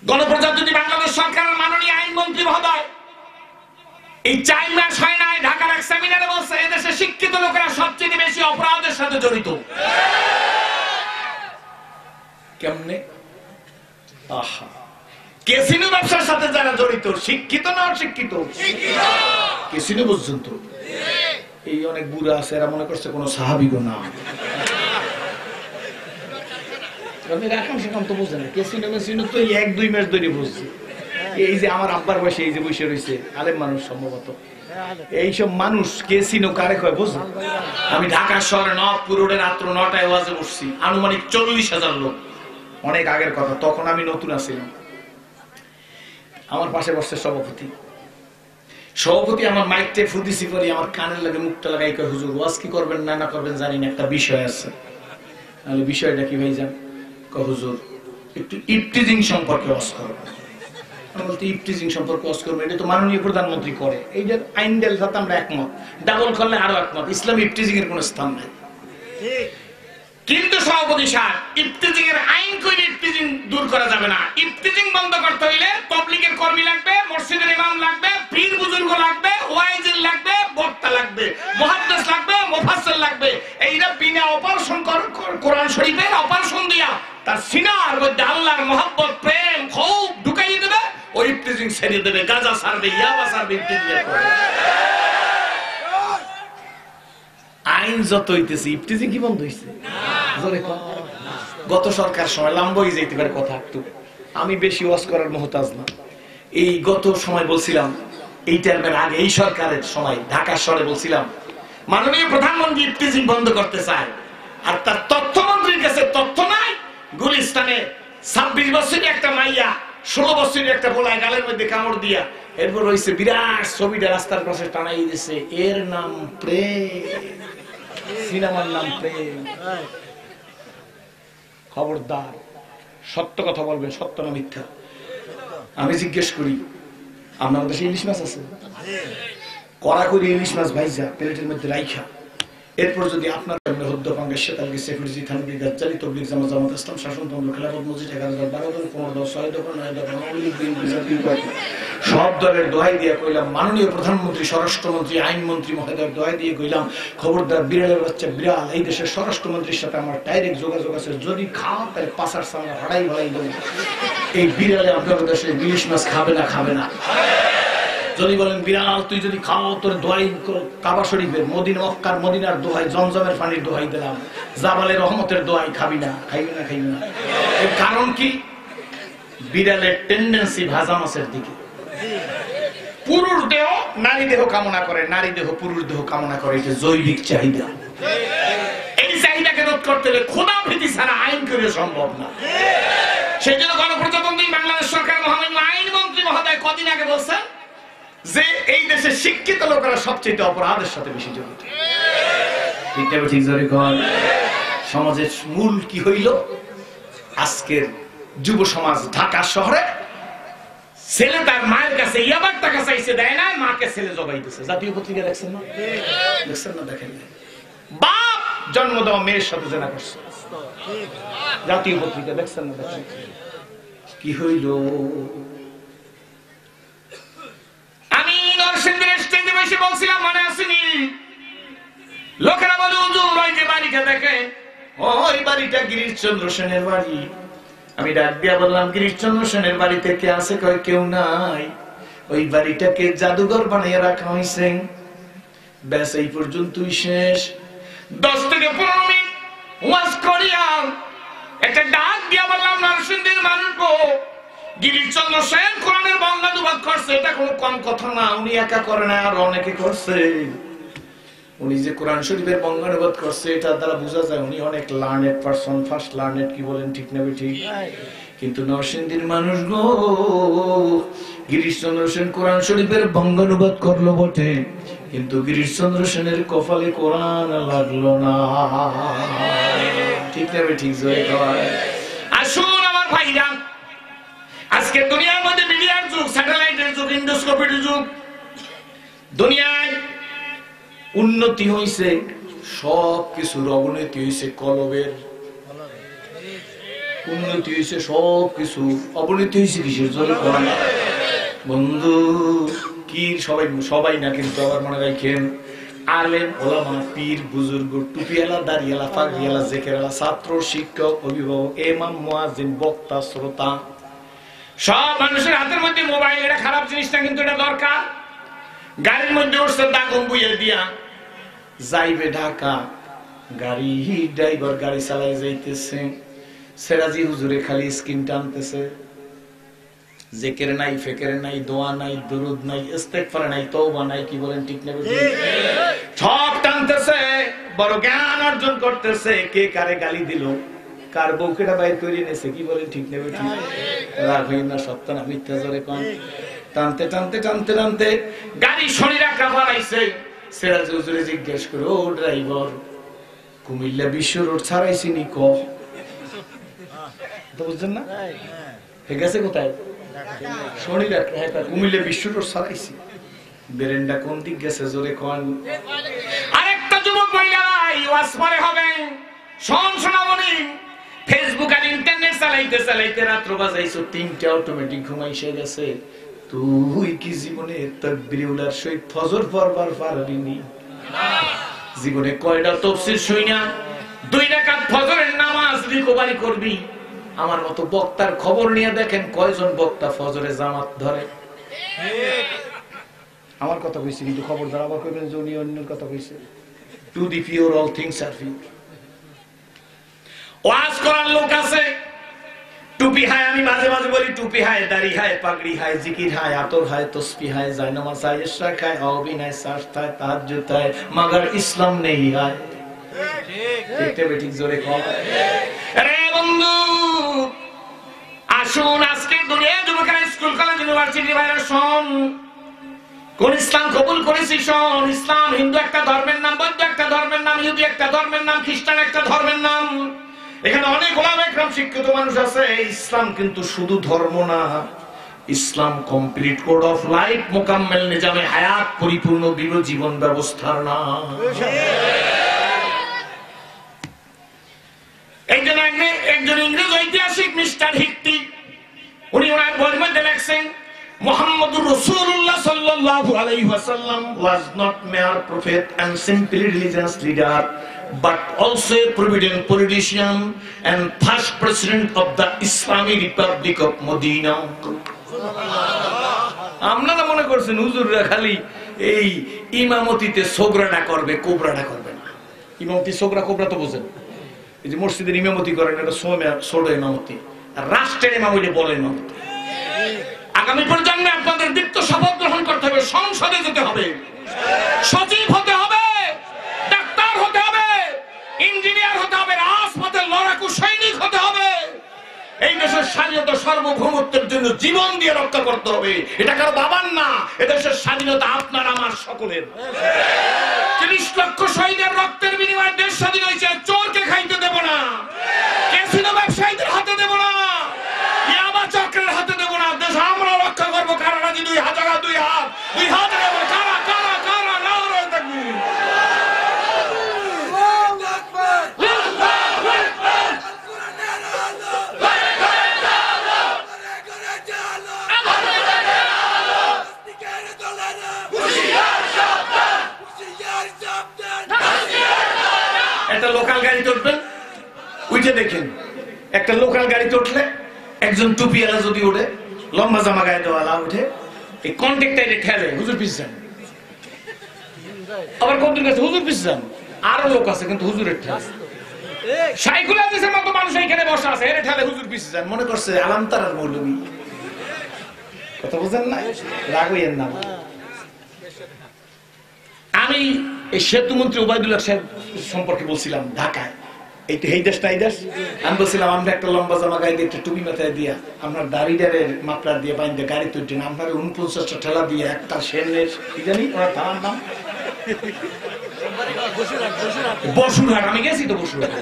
গণপ্রজাতন্ত্রী বাংলাদেশ সরকারের মাননীয় আইনমন্ত্রী মহোদয় এই 4 মাস হয় নাই ঢাকার এক সেমিনারে বলছে এদেশে শিক্ষিত লোকেরা সবচেয়ে বেশি অপরাধের সাথে জড়িত। কেমনে? আহা, ক্যাসিনো ব্যবসার সাথে যারা জড়িত, শিক্ষিত না অশিক্ষিত? ক্যাসিনো পর্যন্ত। এই অনেক বুড়া আছে, এরা মনে করছে কোন সাহাবিগো না। এই যে আমার আব্বার বয়সে এই যে বসে রয়েছে আলেম মানুষ, সম্ভবত এইসব মানুষ ক্যাসিনো কারে কয় বুঝলেন? আমি ঢাকা শহরে নবপুর রোডে রাত্র 9টায় ওয়াজে বসছি, আনুমানিক 40,000 লোক। অনেক আগের কথা, তখন আমি নতুন আছিলাম। আমার পাশে বসছে সভাপতি। সভাপতি আমার মাইকটা ফুদিছি করি, আমার কানের লাগে মুখটা লাগাই কয় হুজুর ওয়াজ কি করবেন না করবেন জানি না, একটা বিষয় আছে। তাহলে বিষয়টা কি ভাই জান? কয় হুজুর একটু ইফতিজিং সম্পর্কে ওয়াজ করবেন। আমি বলতে ইফতিজিং সম্পর্কে ওয়াজ করবেন, এটা তো মাননীয় প্রধানমন্ত্রী করে, এই যে আইন দেল সাথে আমরা একমত, ডাবল করলে আরো একমত, ইসলাম ইফতিজিং এর কোনো স্থান নাই। কিন্তু সভাপতি সাহেব, ইফতিজিং এর আইন কইলে ইফতিজিং দূর করা যাবে না। ইফতিজিং বন্ধ করতে হইলে পাবলিকের কর্মী লাগবে, মসজিদের ইমাম লাগবে, পীর বুজুর্গ লাগবে, ওয়াইজিন লাগবে, বক্তা লাগবে, মুহাদ্দিস লাগবে, মুফাসসির লাগবে। এইটা বিনা অপারেশন কোরআন শরীফের অপারেশন দিয়া তার সিনার মধ্যে আল্লাহর মহব্বত, প্রেম, খুব ঢুকাইয়ে দেবে, ওই ইফতিজিং ছেড়ে দেবে, গাঁজা ছাড়বে, ইয়াবা ছাড়বে, ইফতিজিং করবে। আইন যত হইতেছে ইফতিজিং কি বন্ধ হইছে? গত সরকার সময় লম্বই যেতে পারে কথা একটু, আমি বেশি ওয়াজ করার মহতাজ না। এই গত সময় বলছিলাম, এই টার্মের আগে এই সরকারের সময় ঢাকা শহরে বলছিলাম মাননীয় প্রধানমন্ত্রী ইফতিজিং বন্ধ করতে চায়, আর তার তথ্যমন্ত্রীর কাছে তথ্য নাই। গুলিস্তানে 26 বছরের একটা মাইয়া 16 বছরের একটা পোলায় গালের মধ্যে কামড় দিয়া এরপর হয়েছে বিরাট ছবিটা রাস্তার পাশে টানাই দিছে, এর নাম প্রেম, সিনেমার নাম প্রেম। খবরদার, সত্য কথা বলবেন, সত্য না মিথ্যা। আমি জিজ্ঞেস করি আপনার দেশে ইলিশ মাছ আছে? কড়া করে ইলিশ মাছ ভাইজা প্লেটের মধ্যে রাইখা এরপর যদি আপনার হদ্দপাঙ্গে সেতালকে সেকুরিটি থানবি গাজ্জালি তবলিগ জামাত জামাত ইসলাম শাসনতন্ত্র খেলাফত মসজিদ 11 দল 12 দল 15 দল 6 দল 9 দল আওয়ামী লীগ সব দলের দোহাই দিয়ে কইলাম, মাননীয় প্রধানমন্ত্রী, স্বরাষ্ট্রমন্ত্রী, আইনমন্ত্রী মহোদয়ের দোহাই দিয়ে কইলাম, খবরদার বিড়ালের বাচ্চা বিড়াল, এই দেশের স্বরাষ্ট্রমন্ত্রীর সাথে আমার ডাইরেক্ট যোগাযোগ আছে, যদি খাও তাহলে পাশার সামনে হাড়াই ভাড়াই দেবো। এই বিড়ালে আপনার দেশে ইলিশ মাছ খাবে না, খাবে না। যদি বলেন বিড়াল তুই যদি খাও তোর দোহাই কাবা শরীফের মক্কার মদিনার দোহাই, জমজমের পানির দোহাই দিলাম, জাবালে রহমতের দোহাই খাবি না, খাইবি না, খাইবি না। এর কারণ কি? বিড়ালের টেন্ডেন্সি ভাজা মাছের দিকে। পুরুষ দেহ নারী দেহ কামনা করে, নারী দেহ পুরুষ দেহ কামনা করে, এটা জৈবিক চাহিদা। এই চাহিদাকে রোধ করতে হলে খোদা ভীতি ছাড়া আইন করে সম্ভব না। সেই জন্য গণপ্রজাতন্ত্রী বাংলাদেশ সরকার মহামান্য আইনমন্ত্রী মহোদয় কদিন আগে বলছেন যে এই দেশে শিক্ষিত লোকেরা সবচেয়ে অপরাধের সাথে বেশি জড়িত। ঠিক জোরে কর। সমাজের মূল কি হইল? আজকের যুব সমাজ ঢাকা শহরে ছেলে তার মায়ের কাছে ইয়াবার টাকা চাইছে, দেয় না, মাকে ছেলে জবাইতেছে। জাতীয় পত্রিকা দেখছেন না? দেখছেন না? দেখেন। বাপ জন্ম দেওয়া মেয়ের সাথে জেনা করছে, জাতীয় পত্রিকা দেখছেন না? দেখেন কি হইল। আমি নরসিংদীর স্টেজে বসে বলছিলাম, মনে আসেনি? লোকেরা বলে হুজুর ওই যে বাড়িটা দেখেন, ওই বাড়িটা গিরিশচন্দ্র সেনের বাড়ি। আমি ডাক দিয়া বললাম, গিরিশচন্দ্র সেনের বাড়িতে কে আছে? কয় কেউ নাই, ওই বাড়িটাকে জাদুঘর বানিয়ে রাখা হয়েছে। ব্যাস এই পর্যন্তই শেষ। 10 থেকে 15 মিনিট ওয়াজ করিয়া একটা ডাক দিয়া বললাম, নরসিংদীর মানুষ গো, গিরিশচন্দ্র সেন কোরআনের বঙ্গানুবাদ করছে, এটা কোনো কম কথা না। উনি একা করে না, আর অনেকে করছে। উনি যে কোরআন শরীফের বঙ্গানুবাদ করছে, এটা দ্বারা বোঝা যায় উনি অনেক লার্নেড পারসন, ফার্স্ট লার্নেড, কি বলেন ঠিক না ঠিক? কিন্তু নরসিংদীর মানুষ গো, গিরিশচন্দ্র সেন কোরআন শরীফের বঙ্গানুবাদ করলো বটে, কিন্তু গিরিশচন্দ্র সেনের কপালে কোরআন লাগলো না। ঠিক না ঠিক? আসুন আমার ভাইরা, আজকে দুনিয়ার মধ্যে মিডিয়ার যুগ, স্যাটেলাইটের যুগ, ইন্ডোস্কোপের যুগ। দুনিয়ায় উন্নতি হয়েছে, সবকিছুর অবনতি হয়েছে কলবের। উন্নতি হয়েছে সবকিছু, অবনতি হয়েছে কিসের জন্য? বন্ধু কি সবাই না, কিন্তু আবার মনে রাখেন, আলেম ওলামা, পীর বুজুর্গ, টুপিওয়ালা, দাড়িওয়ালা, পাগড়িওয়ালা, জেকেরওয়ালা, ছাত্র, শিক্ষক, অভিভাবক, ইমাম, মুয়াজ্জিন, বক্তা, শ্রোতা, সব মানুষের হাতের মধ্যে মোবাইল। এটা খারাপ জিনিস না, কিন্তু এটা দরকার। গাড়ির মধ্যে উঠছে দাগম বুইয়ে দিয়া, যাইবে ঢাকা, গাড়ি ড্রাইভার গাড়ি চালাই যাইতেছে, সেরাজি হুজুরে খালি স্কিন টানতেছে, জিকির নাই, ফিকির নাই, দোয়া নাই, দুরুদ নাই, ইস্তেগফার নাই, তওবা নাই, কি বলেন ঠিক না? সব টানতেছে, বড় জ্ঞান অর্জন করতেছে। কে কারে গালি দিল, কার বউকেটা বাইর করে এনেছে, কি বলেন ঠিক না ঠিক? রাগ হইন না, সত্য না মিথ্যা, জোরে কোন। টানতে টানতে টানতে টানতে গাড়ি শরীর আঁকা বানাইছে। সেরাজি হুজুরে জিজ্ঞেস করে, ও ড্রাইভার, কুমিল্লা বিশ্ব রোড ছাড়াইছিনি ক? বুঝছেন না? ঠিক আছে, কোথায়? শরীর কুমিল্লা বিশ্ব রোড ছাড়াইছি। বেরেন্ডা কোন দিক গেছে, জোরে কোন। আরেকটা যুবক মহিলা ওয়াজ পরে হবে, শোনাবনি, ফেসবুক আর ইন্টারনেট চালাইতে চালাইতে রাত্র বাজাইছো 3টা, অটোমেটিক ঘুমাইছে গেছে। তুই কি জীবনে তাকবীরুল্লাহর সহিত ফজর পড়বার পারবিনি? জীবনে কয়টা তাফসীর শুইনা 2 রাকাত ফজরের নামাজ রিকভারি করবি? আমার মতো বক্তার খবর নিয়ে দেখেন কয়জন বক্তা ফজরে জামাত ধরে। আমার কথা কইছি, কিন্তু খবর ধরা আবার কইবেন যে উনি অন্যের কথা কইছে। To the pure all things are pure. ওয়াজ করার লোক আছে, টুপি হায়, আমি মাঝে মাঝে বলি টুপি হায়, দাড়ি হায়, পাগড়ি হায়, জিকির হায়, আতর হায়, তসবিহ হায়, জায়নামাজ হায়, ইশরাক হায়, অবিনায়, সাজদা হায়, তাহাজ্জুদ হায়, মগর ইসলাম নেই হায়। ঠিক ঠিক ঠিক, জোরে কর। আরে বন্ধু আসুন, আজকে দুনিয়ার যুবকেরা, স্কুল কলেজ ইউনিভার্সিটি ভাইরা শোন, কোন ইসলাম কবুল করেছি শোন। ইসলাম হিন্দু একটা ধর্মের নাম, বৌদ্ধ একটা ধর্মের নাম, ইহুদি একটা ধর্মের নাম, খ্রিস্টান একটা ধর্মের নাম। এখানে অনেক ওলামা একরাম শিক্ষিত মানুষ আছে। ইসলাম কিন্তু শুধু ধর্ম না, Islam complete code of life, মোকাম্মেল নিজামে হায়াত, পরিপূর্ণ জীবন ব্যবস্থার নাম। একজন ইংরেজ ঐতিহাসিক মিস্টার হিক্টি, উনি ওনার বইয়ের মধ্যে লেখছেন, মুহাম্মদুর রাসূলুল্লাহ সাল্লাল্লাহু আলাইহি ওয়াসাল্লাম was not mere prophet and simply religious leader, but also a provident politician and first president of the Islamic Republic of Medina. আপনারা মনে করছেন হুজুররা খালি এই ইমামতিতে সোগরাটা করবে, কোবরাটা করবে না। ইমামতি সোগরা কোবরা তো বুঝেন, এই যে মসজিদের ইমামতি করেন, এটা ছোট ইমামতি, আর রাষ্ট্রের ইমাম হইলে বড় ইমামতি। আগামী প্রজন্মে আপনাদের দীপ্ত শপথ গ্রহণ করতে হবে, সংসদে যেতে হবে, সচিব হতে হবে, ডাক্তার হতে হবে, ইঞ্জিনিয়ার হতে হবে, রাজপথের লড়াকু সৈনিক হতে হবে। এই দেশের স্বাধীনতা সার্বভৌমত্বের জন্য জীবন দিয়ে রক্ষা করতে হবে। এটা কারো বাবার না, এদেশের স্বাধীনতা আপনার আমার সকলের। 30 লক্ষ শহীদের রক্তের বিনিময়ে দেশ স্বাধীন হয়েছে। চোরকে খাইতে দেব না, ক্যাসিনো ব্যবসায়ীদের হাতে দেব না, ইয়াবা চক্রের হাতে দেব না। দেশ আমরা রক্ষা করবো। কারা রাজি? 2 হাত, 2 হাত, 2 হাত। কারা কারা কারা নারে তাকবীর। একটা লোকাল গাড়িতে উঠবেন, উঠে দেখেন, একটা লোকাল গাড়িতে উঠলে একজন টুপিওয়ালা যদি উঠে, লম্বা জামা গায়ে দেওয়ালা উঠে, এই কন্ট্রাক্টরে ঠেলে, হুজুর পিছে যান। আবার কতদিন কাছে হুজুর পিছে যান, আরো লোক আছে কিন্তু হুজুরের ঠেলে। সাইকুল হাদিসের মতো মানুষ এখানে বসা আছে, এর ঠেলে হুজুর পিছে যান। মনে করছে আলামতারার মৌলবী, কথা বুঝেন না, রাগ হইয়েন না। আমি এই সেতুমন্ত্রী ওবায়দুল্লাহ সাহেব সম্পর্কে বলছিলাম ঢাকায়, এই তো এই দেশটা এই দেশ, আমি বলছিলাম আমরা একটা লম্বা জামা গায়ে দিয়ে একটা টুপি মাথায় দিয়া আপনার দাড়িটারের মাপলার দিয়ে বাইন্দে গাড়ি তুলছেন, আপনার 49টা ঠেলা দিয়ে একটা সেনের কি জানি ওনার থানার নাম বসুরহাট, আমি গেছি তো বসুরহাট,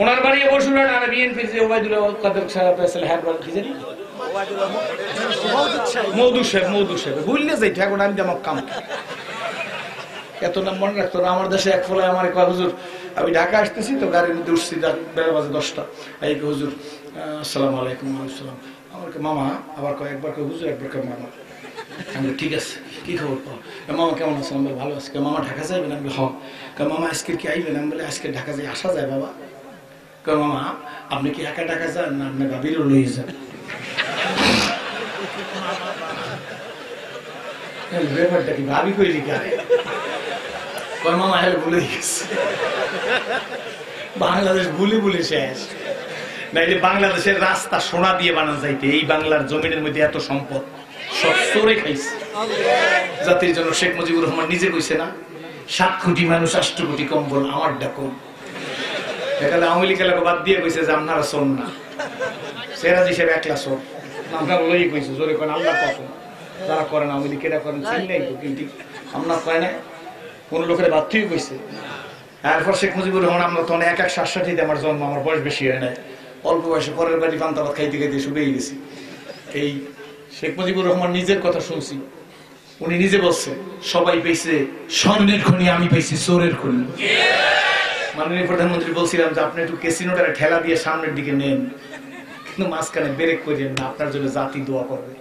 ওনার বাড়ি বসুরহাট। আর বিএনপি যে ওবায়দুল্লাহ কাদের সাহেব হ্যাঁ কি জানি মৌদুদ সাহেব বুঝলে যাই ঠাকুর আমি আমার কাম এত নাম মনে রাখতো না। আমার দেশে এক ফলে আমার কয় হুজুর আমি ঢাকা আসতেছি তো গাড়ির মধ্যে উঠছি, বেলা বাজে 10টা, এই হুজুর আসসালামু আলাইকুম। আসসালাম। আমাকে মামা আবার কয়, একবার কয় হুজুর, একবার কয় মামা। আমি ঠিক আছে, কি খবর পাও? মামা কেমন আছে? আমি ভালো আছি। মামা ঢাকা যাইবেন? আমি হ। মামা আজকে কি আইবেন? আমি বলে আজকে ঢাকা যাই, আসা যায় বাবা? মামা আপনি কি একা ঢাকা যান না আপনি ভাবিরও লই যান? ব্যাপারটা কি ভাবি কইলি কারে? মামা হেলে ভুলে গেছে, বাংলাদেশ ভুলে ভুলে শেষ। নাইলে বাংলাদেশের রাস্তা সোনা দিয়ে বানানো যাইতে, এই বাংলার জমিনের মধ্যে এত সম্পদ সব চোরে খাইছে। জাতির জন্য শেখ মুজিবুর রহমান নিজে কইছে না, 7 কোটি মানুষ 8 কোটি কম্বল আমার ডাকুন। এখানে আওয়ামী লীগ এলাকা বাদ দিয়ে কইছে যে আপনারা শোন না, সেরাজ হিসেবে একলা শোন, আমরা বলেই কইছে জোরে করেন আল্লাহ কখন যারা করেন আওয়ামী লীগ এরা করেন চিনলেই তো, কিন্তু আমরা কয় না কোন লোকের বাদ থেকে কইছে। এরপর শেখ মুজিবুর রহমান, আমরা তখন 1167 আমার জন্ম, আমার বয়স বেশি হয় নাই, অল্প বয়সে পরের বাড়ি পান্তাবাদ খাইতে খাইতে শুকিয়ে গেছি। এই শেখ মুজিবুর রহমান নিজের কথা শুনছি, উনি নিজে বলছে সবাই পেয়েছে স্বর্ণের খনি, আমি পেয়েছি চোরের খনি। মাননীয় প্রধানমন্ত্রী বলছিলাম যে আপনি একটু ক্যাসিনোটারে ঠেলা দিয়ে সামনের দিকে নেন, কিন্তু মাঝখানে ব্রেক করেন না, আপনার জন্য জাতি দোয়া করবে।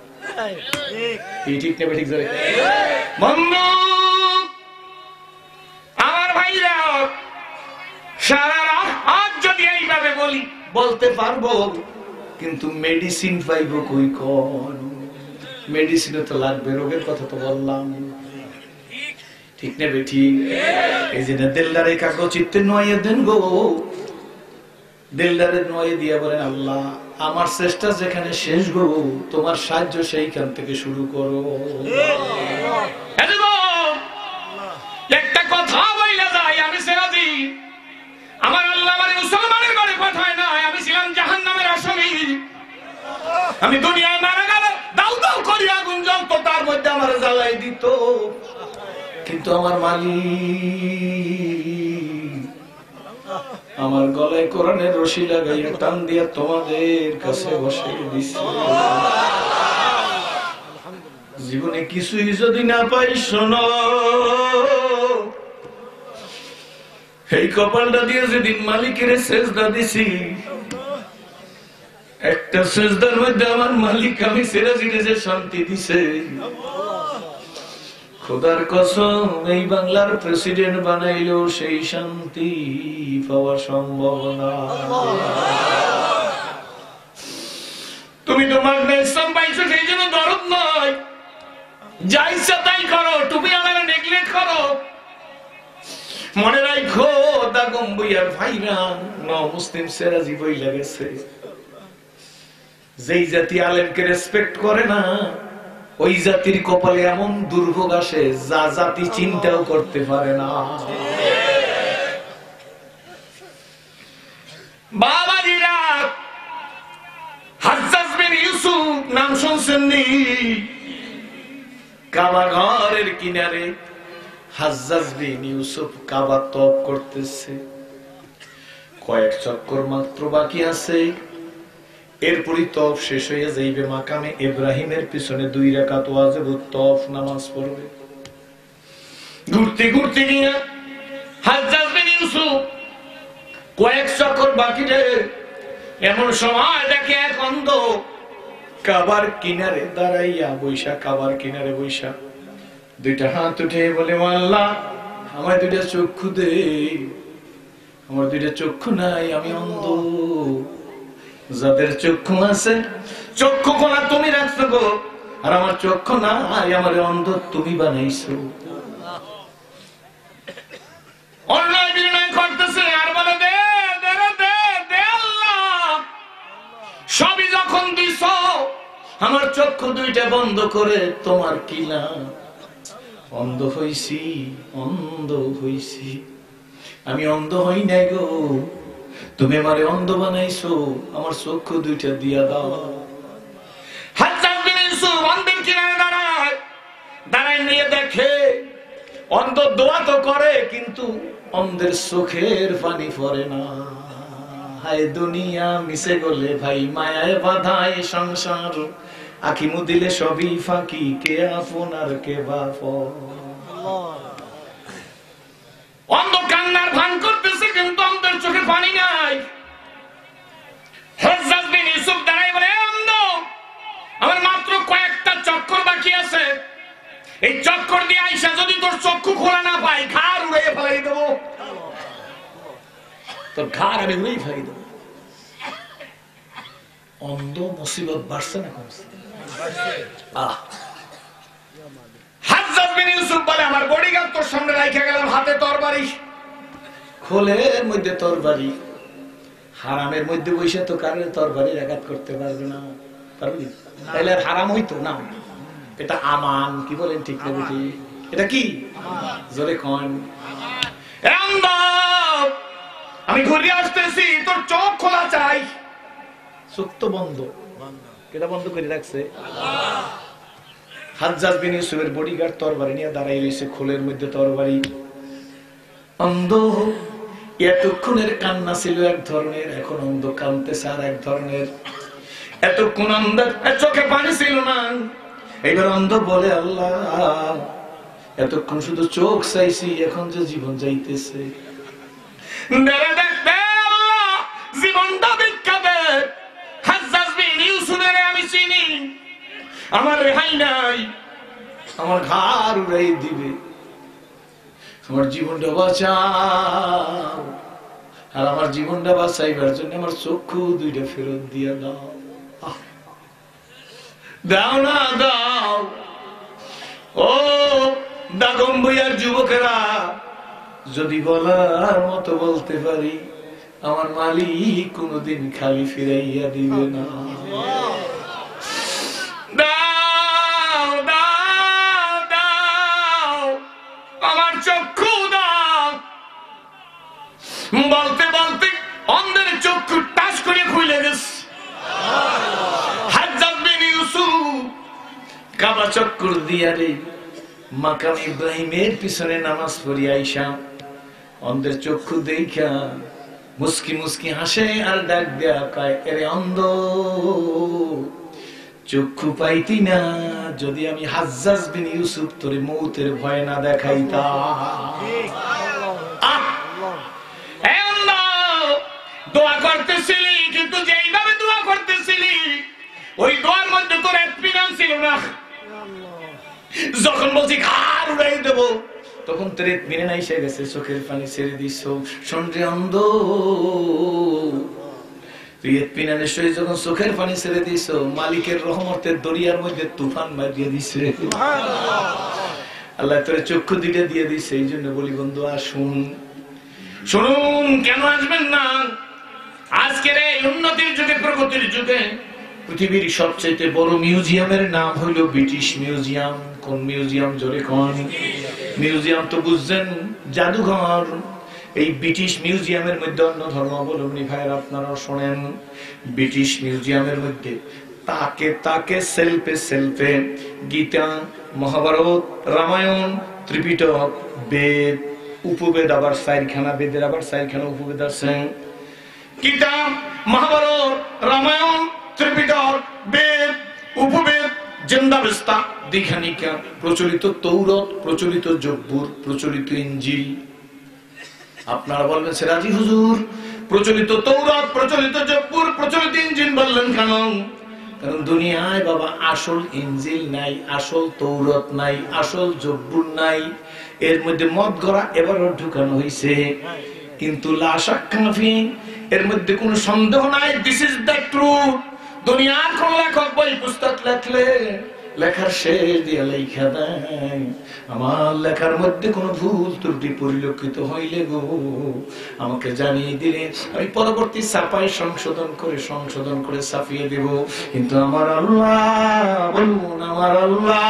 এই ঠিক নেবে ঠিক ধরে বন্ধু আমার ভাইরা, সারা রাত যদি এইভাবে বলি বলতে পারবো, কিন্তু মেডিসিন পাইব কই? কোন মেডিসিনও তো লাগবে, রোগের কথা তো বললাম, ঠিক নেবে ঠিক? এই যে দিলদারে কাগজ চিত্তে নয় দেন গো, দিলদারে নয় দিয়া বলেন আল্লাহ আমার চেষ্টা যেখানে শেষ গো, তোমার সাহায্য সেইখান থেকে শুরু করো। একটা কথা বইলা যায়, আমি সেরাজি, আমার আল্লাহ আমার মুসলমানের ঘরে পাঠায় না, আমি ছিলাম জাহান্নামের আসামি। আমি দুনিয়ায় মারা গেলে দাউ দাউ করি আগুন জ্বলতো, তার মধ্যে আমার জ্বালাই দিত, কিন্তু আমার মালিক আমার গলায় কোরআনের রশি লাগাইয়া টান দিয়া তোমাদের কাছে বসে দিছে। জীবনে কিছুই যদি না পাই শোনো, এই কপালটা দিয়ে যেদিন মালিকের সেজদা দিছি, একটা সেজদার মধ্যে আমার মালিক আমি সিরাজিরে যে শান্তি দিছে, খোদার কসম এই বাংলার প্রেসিডেন্ট বানাইলো সেই শান্তি পাওয়া সম্ভব না। তুমি তোমার নেশন পাইছো সেই জন্য দরদ নয়, যা ইচ্ছা তাই করো, তুমি আমার নেগলেক্ট করো। মনে রাখো দাগম বইয়ার ভাইরা মুসলিম সেরাজি বই লাগেছে, যেই জাতি আলেমকে রেসপেক্ট করে না ওই জাতির কপালে এমন দুর্ভোগ আসে যা জাতি চিন্তাও করতে পারে না। বাবাজিরা, হাজ্জাজ বিন ইউসুফ নাম শুনছেন নি? কাবা ঘরের কিনারে হাজ্জাজ বিন ইউসুফ কাবা তওয়াফ করতেছে, কয়েক চক্কর মাত্র বাকি আছে, এরপরই তওয়াফ শেষ হয়ে যাইবে, মাকামে ইব্রাহিমের পিছনে 2 রাকাত ওয়াজিব তওয়াফ নামাজ পড়বে। ঘুরতে ঘুরতে গিয়ে হাজ্জাজ বিন ইউসুফ কয়েক চক্কর বাকি রে, এমন সময় দেখে এক অন্ধ কাবার কিনারে দাঁড়াইয়া বৈশা, কাবার কিনারে বৈশা 2টা হাত উঠে বলে আল্লাহ আমার 2টা চক্ষু দে, আমার 2টা চক্ষু নাই, আমি অন্ধ। যাদের চক্ষু আছে চক্ষু কোনা তুমি রাখছো গো, আর আমার চক্ষু নাই, আমার অন্ধ তুমি বানাইছো। অন্যায় বিনয় করতেছে আর বলে দে দে দে দে আল্লাহ, সবই যখন দিছো আমার চক্ষু দুইটা বন্ধ করে তোমার কি লাভ? অন্ধ হইছি, অন্ধ হইছি। আমি অন্ধ হই নাই গো, তুমি আমারে অন্ধ বানাইছো, আমার চক্ষু দুইটা দিয়া দাও। হাজ্জাজ বিন ইউসুফ অন্ধের কিনারে দাঁড়ায়, দাঁড়ায় নিয়ে দেখে অন্ধ দোয়া তো করে কিন্তু অন্ধের চোখের পানি পড়ে না। হায় দুনিয়া মিশে গলে ভাই, মায়ায় বাধায় সংসার, আখিমু দিলে সবই ফাঁকি, কে আপন আর কে বাপন। অন্ধ কান্নার ভান করতেছে কিন্তু অন্ধের চোখে পানি নাই। হাজ্জাজ বিন ইউসুফ দাঁড়ায় বলে, অন্ধ, আমার মাত্র কয়েকটা চক্কর বাকি আছে, এই চক্কর দিয়ে আইসা যদি তোর চক্ষু খোলা না পাই, ঘাড় উড়ে ফেলাই দেবো, তোর ঘাড় আমি উড়েই ফেলাই দেবো। অন্ধ মুসিবত বাড়ছে না কমছে? হাজ্জাজ বিন ইউসুফ বলে, আমার বডিগার্ড তোর সামনে রাইখা গেলাম, হাতে তরবারি, খোলের মধ্যে তরবারি, হারামের মধ্যে বসে তো কারণে তরবারি আঘাত করতে পারবে না, পারবি? তাইলে আর হারাম হইতো না। এটা আমান, কি বলেন ঠিক না বেটি? এটা কি জোরে কন? আমি ঘুরে আসতেছি, তোর চোখ খোলা চাই। চোখ তো বন্ধ, কেটা বন্ধ করে রাখছে? হাজ্জাজ বিন ইউসুফের বডিগার্ড তরবারি নিয়ে দাঁড়াই রয়েছে, খোলের মধ্যে তরবারি। অন্ধ এতক্ষণের কান্না ছিল এক ধরনের, এখন অন্ধ কাঁদতেছে আর এক ধরনের। এতক্ষণ অন্ধের চোখে পানি ছিল না, এইবার অন্ধ বলে, আল্লাহ এতক্ষণ শুধু চোখ চাইছি, এখন যে জীবন যাইতেছে, জীবনটা ভিক্ষা দে। হাজ্জাজ বিন ইউসুফের আমি চিনি, আমার রেহাই নাই, আমার ঘাড় উড়াই দিবে, আমার জীবনটা বাঁচাও, আর আমার জীবনটা বাঁচাইবার জন্য আমার চক্ষু দুইটা ফেরত দিয়ে দাও। দাও না দাও। ও দাগম্বইয়ার যুবকেরা, যদি বলার মতো বলতে পারি, আমার মালিক কোনদিন খালি ফিরাইয়া দিবে না। দাও দাও দাও, আমার চক্ষু দাও। বলতে বলতে অন্ধের চক্ষু টাস করে খুলে গেছে। হাজ্জাজ বিন ইউসুফ কাবা চক্কর দিয়া রে মাকাম ইব্রাহিমের পিছনে নামাজ পড়ি আইসা অন্ধের চক্ষু দেখা মুস্কি মুস্কি হাসে আর ডাক দেয়া কয়, এরে অন্ধ, চক্ষু পাইতি না যদি আমি হাজ্জাজ বিন ইউসুফ তোরে মৌতের ভয় না দেখাইতাম। দোয়া করতেছিলি কিন্তু যেইভাবে দোয়া করতেছিলি ওই দোয়ার মধ্যে তোর এতমিনান ছিল না। যখন বলছি ঘাড় উড়াই দেবো তখন তোর এতমিনান এসে গেছে, চোখের পানি ছেড়ে দিস। শোনরে অন্ধ, তুই এতমিনানের সহিত যখন চোখের পানি ছেড়ে দিস, মালিকের রহমতের দরিয়ার মধ্যে তুফান বাজিয়ে দিছে। আল্লাহ তোর চক্ষু দুইটা দিয়ে দিছে। এই জন্য বলি বন্ধু, আসুন শুনুন, কেন আসবেন না? আজকের এই উন্নতির যুগে, প্রগতির যুগে পৃথিবীর সবচেয়ে বড় মিউজিয়ামের নাম হইল ব্রিটিশ মিউজিয়াম। কোন মিউজিয়াম? জোরে কোন? মিউজিয়াম তো বুঝছেন, জাদুঘর। এই ব্রিটিশ মিউজিয়ামের মধ্যে অন্য ধর্মাবলম্বী ভাইয়েরা আপনারা শোনেন, ব্রিটিশ মিউজিয়ামের মধ্যে তাকে তাকে সেলফে সেলফে গীতা, মহাভারত, রামায়ণ, ত্রিপিটক, বেদ, উপবেদ, আবার 4খানা বেদের আবার 4খানা উপবেদ আছে। গীতা, মহাভারত, রামায়ণ, ত্রিপিটক, বেদ, উপবেদ, জিন্দাবেস্তা, দীঘানিকা, প্রচলিত তৌরত, প্রচলিত জব্বুর, প্রচলিত ইঞ্জিল। আপনারা বলবেন সেরাজি হুজুর, প্রচলিত তৌরত, প্রচলিত জব্বুর, প্রচলিত ইঞ্জিল বললেন কেন? কারণ দুনিয়ায় বাবা আসল ইঞ্জিল নাই, আসল তৌরত নাই, আসল জব্বুর নাই। এর মধ্যে মদ গড়া এবারও ঢুকানো হয়েছে, কিন্তু লা শাক্কা ফি, এর মধ্যে কোনো সন্দেহ নাই, দিস ইজ দ্য ট্রুথ। দুনিয়ার কোন লেখক বই পুস্তক লেখলে লেখার শেষ দিয়ে লেখা দেয়, আমার লেখার মধ্যে কোনো ভুল ত্রুটি পরিলক্ষিত হইলে গো আমাকে জানিয়ে দিলে আমি পরবর্তী ছাপায় সংশোধন করে ছাপিয়ে দেব। কিন্তু আমার আল্লাহ, বলুন আমার আল্লাহ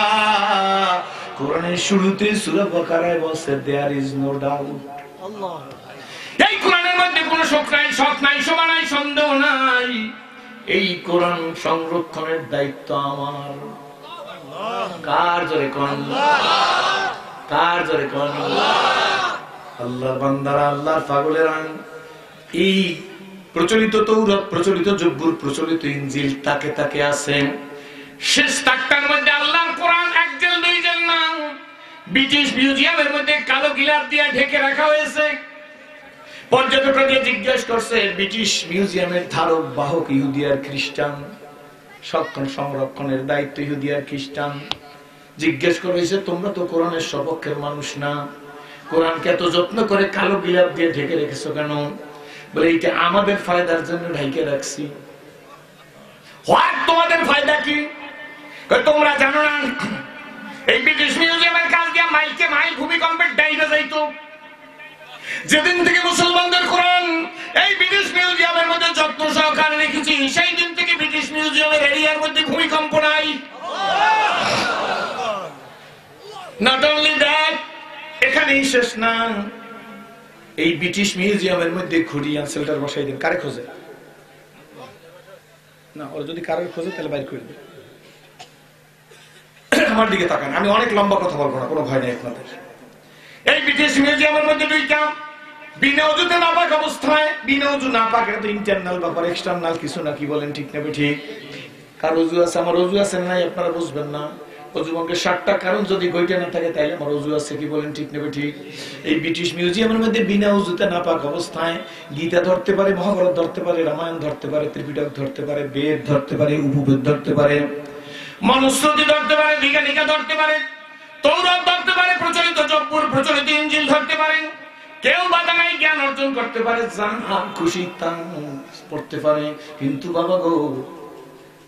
কোরআনের শুরুতে সূরা বাকারায় বলছে দেয়ার ইজ নো ডাউট। আল্লাহ, এই কোরআনের মধ্যে কোনো শক নাই, শোভা নাই, সন্দেহ নাই। এই কোরআন সংরক্ষণের দায়িত্ব আমার। কার জোরে কোন? কার জোরে কোন? আল্লাহর বান্দারা, আল্লাহর পাগলেরা এই প্রচলিত তৌরাত, প্রচলিত জব্বুর, প্রচলিত ইনজিল তাকে তাকে আছে। শেষ তাকটার মধ্যে আল্লাহর কোরআন এক জেল দুই জেল না, ব্রিটিশ মিউজিয়ামের মধ্যে কালো গিলাপ দিয়ে ঢেকে রাখা হয়েছে। পর্যটকরা দিয়ে জিজ্ঞেস করছে, ব্রিটিশ মিউজিয়ামের ধারক বাহক ইহুদি আর খ্রিস্টান, সংরক্ষণের দায়িত্ব ইহুদি আর খ্রিস্টান। জিজ্ঞেস করেছে, তোমরা তো কোরআনের সপক্ষের মানুষ না, কোরআনকে এত যত্ন করে কালো গিলাপ দিয়ে ঢেকে রেখেছো কেন? বলে এইটা আমাদের ফায়দার জন্য ঢেকে রাখছি। তোমাদের ফায়দা কি? তোমরা জানো না এই ব্রিটিশ মিউজিয়ামের কাজ দিয়ে মাইলকে মাইল ভূমিকম্পের ডাইরে যাইতো। যেদিন থেকে মুসলমানদের কোরআন এই ব্রিটিশ মিউজিয়ামের মধ্যে যত্ন সহকারে রেখেছি, সেই দিন থেকে ব্রিটিশ মিউজিয়ামের এরিয়ার মধ্যে ভূমিকম্প নাই। নট অনলি দ্যাট, এখানেই শেষ না, এই ব্রিটিশ মিউজিয়ামের মধ্যে খুঁড়িয়ান শেল্টার বসাই দেন। কারে খোঁজে না, ওর যদি কারোর খোঁজে তাহলে বাইর করে দেবে। আমার দিকে তাকান, আমি অনেক লম্বা কথা বলবো না, কোনো ভয় নেই আপনাদের। এই ব্রিটিশ মিউজিয়ামের মধ্যে দুইটা বিনা ওযুতে নাপাক অবস্থায়, বিনা ওযু নাপাক, এটা তো ইন্টারনাল ব্যাপার, এক্সটার্নাল কিছু না, কি বলেন ঠিক নেবে ঠিক? কার ওযু আছে, আমার ওযু আছে নাই, আপনারা বুঝবেন না। ওযু ভঙ্গের 60টা কারণ যদি গইটা না থাকে তাহলে আমার ওযু আছে, কি বলেন ঠিক নেবে ঠিক? এই ব্রিটিশ মিউজিয়ামের মধ্যে বিনা ওযুতে নাপাক অবস্থায় গীতা ধরতে পারে, মহাভারত ধরতে পারে, রামায়ণ ধরতে পারে, ত্রিপিটক ধরতে পারে, বেদ ধরতে পারে, উপবেদ ধরতে পারে, মনুস্মৃতি ধরতে পারে, বিজ্ঞানিকা ধরতে পারে, তৌরাত ধরতে পারে, প্রচলিত জব্বুর, প্রচলিত ইনজিল ধরতে পারেন। কেউ বাধা নাই, জ্ঞান অর্জন করতে পারে, যা খুশি তা পড়তে পারে। কিন্তু বাবা গো,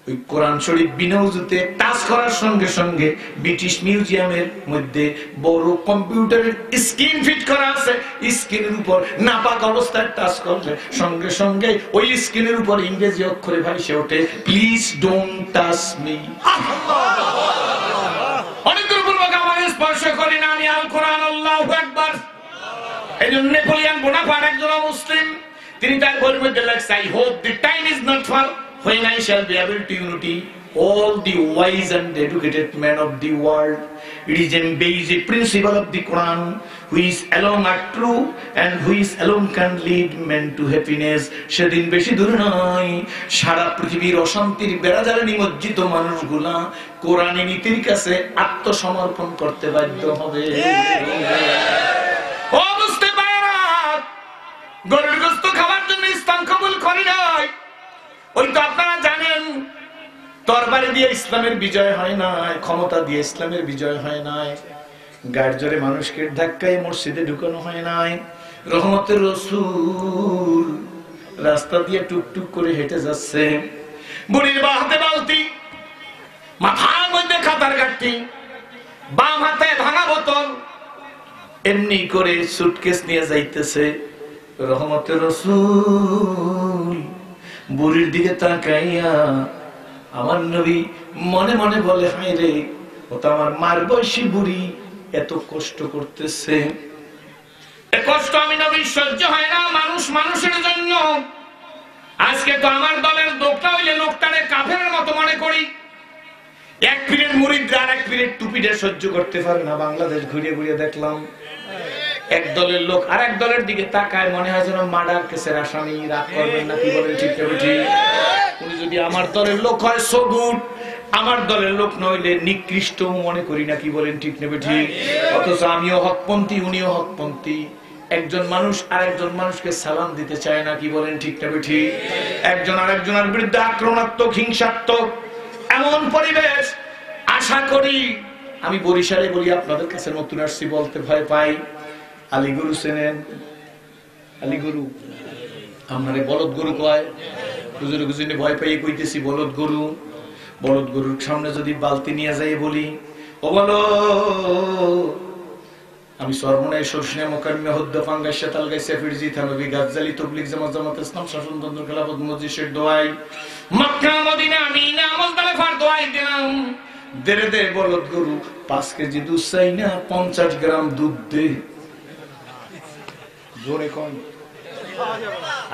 ওই কোরআন শরীফ বিনা ওযুতে টাচ করার সঙ্গে সঙ্গে ব্রিটিশ মিউজিয়ামের মধ্যে বড় কম্পিউটারের স্ক্রিন ফিট করা আছে, স্ক্রিনের উপর নাপাক অবস্থায় টাচ করলে সঙ্গে সঙ্গে ওই স্ক্রিনের উপর ইংরেজি অক্ষরে ভাইসে ওঠে, প্লিজ ডোন্ট টাচ মি। অনেকগুলো বলবো আমাকে স্পর্শ করি না, আমি আল কোরআন, আল্লাহু আকবার। এই জন্য নেপোলিয়ন বোনাপার্ট একজন মুসলিম, তিনি তার বইয়ের মধ্যে লেখছে, I hope the time is not far when I shall be able to unity all the wise and educated men of the world. It is embodies a principle of the Quran, which alone are true and which alone can lead men to happiness. সেদিন বেশি দূর নয়, সারা পৃথিবীর অশান্তির বেড়াজালে নিমজ্জিত মানুষগুলা কোরআনী নীতির কাছে আত্মসমর্পণ করতে বাধ্য হবে। ও বুঝতে পারে না, গরুর গোশত খাওয়ার জন্য ইসলাম কবুল করি নাই। ওই তো আপনারা জানেন, তরবারি দিয়ে ইসলামের বিজয় হয় নাই, ক্ষমতা দিয়ে ইসলামের বিজয় হয় নাই, গায়ের জোরে মানুষকে ধাক্কায় মসজিদে ঢুকানো হয় নাই। রহমতের রাসূল রাস্তা দিয়ে টুকটুক করে হেঁটে যাচ্ছে, বুড়ির বা হাতে বালতি, মাথার মধ্যে খাতার গাঁটটি, বাম হাতে ভাঙা বোতল, এমনি করে সুটকেস নিয়ে যাইতেছে। রহমতের রাসূল বুড়ির দিকে তাকাইয়া আমার নবী মনে মনে বলে, হায় রে, ও তো আমার মার বয়সী বুড়ি, এত কষ্ট করতেছে, এ কষ্ট আমি নবী সহ্য হয় না মানুষ মানুষের জন্য। আজকে তো আমার দলের লোকটা হইলে লোকটারে কাফেরের মতো মনে করি। এক পিরিয়ড মুরিদরা আর এক পিরিয়ড টুপিটা সহ্য করতে পারে না। বাংলাদেশ ঘুরিয়ে ঘুরিয়ে দেখলাম, এক দলের লোক আর এক দলের দিকে তাকায়, মনে হয় যেন মার্ডার কেসের আসামি, রাগ করবেন না, কি বলেন ঠিক না ঠিক? উনি যদি আমার দলের লোক হয় সো গুড, আমার দলের লোক নইলে নিকৃষ্ট মনে করি না, কি বলেন ঠিক না ঠিক? অথচ আমিও হকপন্থী, উনিও হকপন্থী। একজন মানুষ আর একজন মানুষকে সালাম দিতে চায় না, কি বলেন ঠিক না ঠিক? একজন আর একজনের বিরুদ্ধে আক্রমণাত্মক, হিংসাত্মক এমন পরিবেশ। আশা করি, আমি বরিশালে বলি, আপনাদের কাছে নতুন আসছি বলতে ভয় পাই, আলীগুরু চেনেন? আলীগুরু আপনারে বলদ গরু কয়, হুজুরে হুজুরে ভয় পাইয়ে কইতেছি বলদ গরু। বলদ গরুর সামনে যদি বালতি নিয়ে যাই বলি, ও বলো আমি সর্বনাই সরসিনা মোকারমে হদ্দা পাঙ্গাই শেতাল গাই সেফির জি থানবি গাজ্জালি তবলিগ জামাত জামাত ইসলাম শাসনতন্ত্র খেলাফত মজলিসের দোয়াই মক্কা মদিনা আমিনা মুজদালিফার দোয়াই দিলাম, দেরে দে বলদ গরু 5 কেজি দুধ চাই না 50 গ্রাম দুধ দে। জোরে কোন,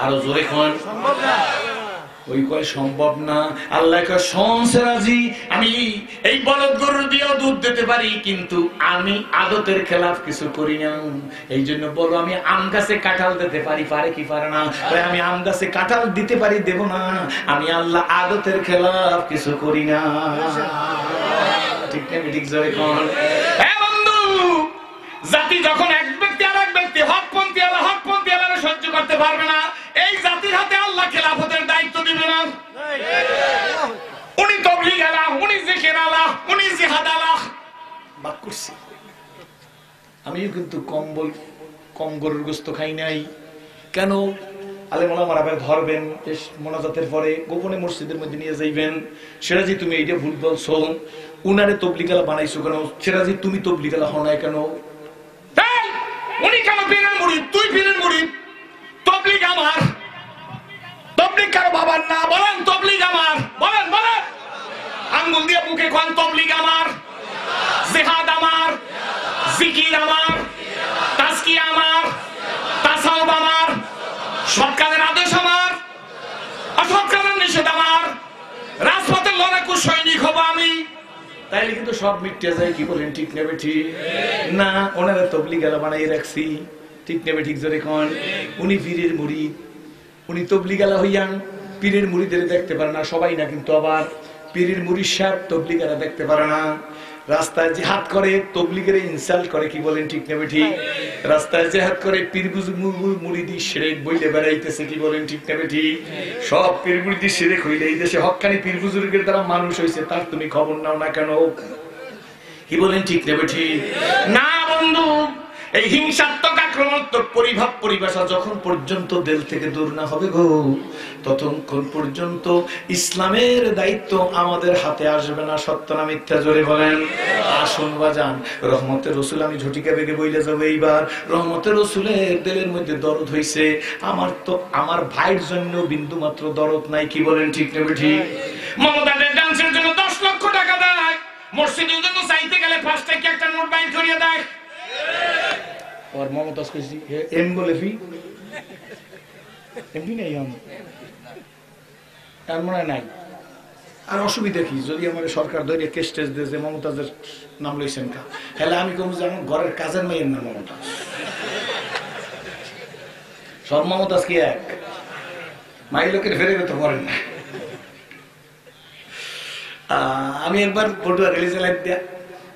আরো জোরে কোন। সম্ভব না। ওই কয় সম্ভব না। আল্লাহ কয় শোনছে রাজি, আমি এই বলদ গরুর দিয়েও দুধ দিতে পারি, কিন্তু আমি আদতের খেলাফ কিছু করি না। এই জন্য বলো আমি আম গাছে কাঁঠাল দিতে পারি, পারে কি পারে না? আমি আম গাছে কাঁঠাল দিতে পারি, দেব না। আমি আল্লাহ আদতের খেলাফ কিছু করি না। ঠিক না? ঠিক জোরে কোন। হ্যাঁ বন্ধু, জাতি যখন এক ব্যক্তি আর এক ব্যক্তি হকপন্থী আল্লাহ হকপন্থী আল্লাহ সহ্য করতে পারবে না, এই জাতির হাতে আল্লাহ খেলাফতের দায়িত্ব দিবে না। উনি তাবলীগ আলা, উনি জিকির আলা, উনি জিহাদ আলা। বাক করছি। আমিও কিন্তু কম গরুর গোশত খাই নাই। কেন? আলেম ওলামারা আবার ধরবেন, মোনাজাতের পরে গোপনে মসজিদের মধ্যে নিয়ে যাইবেন, সিরাজি তুমি এইটা ভুল বলছো, উনারে তাবলীগ আলা বানাইছো কেন? সিরাজি তুমি তাবলীগ আলা হও নাই কেন? উনি কেন পীরের মুরিদ? তুই পীরের মুরিদ। তাবলীগ আমার, তাবলীগ কারো বাবার না। বলেন তাবলীগ আমার, বলেন বলেন আঙ্গুল দিয়ে বুকে কোন তাবলীগ আমার, জিহাদ আমার, জিকির আমার, তাজকিয়া আমার, তাসাউফ আমার, সৎকারের আদেশ আমার, অসৎকারের নিষেধ আমার, রাজপথের লড়াকু সৈনিক হব আমি। তাইলে কিন্তু সব মিটে যায়। কি বলেন? ঠিক নেবে ঠিক না? ওনারা তাবলীগ আলা বানাই রাখছি। ঠিক নেবে ঠিক জোরে কোন। উনি পীরের মুরিদ, উনি তাবলীগ আলা হইয়ান পীরের মুরিদের দেখতে পারে না। সবাই না কিন্তু, আবার পীরের মুরিদ সাহেব তাবলীগ আলা দেখতে পারে না। রাস্তায় জিহাদ করে, তাবলীগের ইনসাল্ট করে। কি বলেন? ঠিক নেবে ঠিক। রাস্তায় জিহাদ করে পীর মুরিদি শিরক বইলে বেড়াইতেছে। কি বলেন? ঠিক নেবে ঠিক। সব পীর মুরিদি শিরক হইলে এই দেশে হক্কানি পীর বুজুর্গের দ্বারা মানুষ হইছে, তার তুমি খবর নাও না কেন? কি বলেন? ঠিক নেবে ঠিক না বন্ধু। এই হিংসাত্মক আক্রমণাত্মক পরিভাব পরিভাষা যখন পর্যন্ত দিল থেকে দূর না হবে গো, ততক্ষণ পর্যন্ত ইসলামের দায়িত্ব আমাদের হাতে আসবে না। সত্য না মিথ্যা? জোরে বলেন। আসুন বাজান, রহমতের রসুল, আমি ঝটিকা বেগে বইলে যাবো এইবার। রহমতের রসুলের দিলের মধ্যে দরদ হইছে, আমার তো আমার ভাইয়ের জন্য বিন্দু মাত্র দরদ নাই। কি বলেন? ঠিক নেবে ঠিক। মমতাদের ডান্সের জন্য 10 লক্ষ টাকা দেয়, মসজিদের জন্য চাইতে গেলে 5 টাকা একটা নোট বাইর করিয়ে দেয়। और ममताज कइसी एम बोले फी এমপি নাই আর মনে নাই। আর অসুবিধা কি যদি আমার সরকার ধরে কেস টেস দিয়ে যে মমতাজের নাম লইছেন কা, হেলে আমি কম যে আমার ঘরের কাজের মেয়ের নাম মমতাজ। সব মমতাজ কি এক? মাই লোকের ফেরে তো করেন না। আমি একবার পটুয়া রিলিজে লাইট দিয়া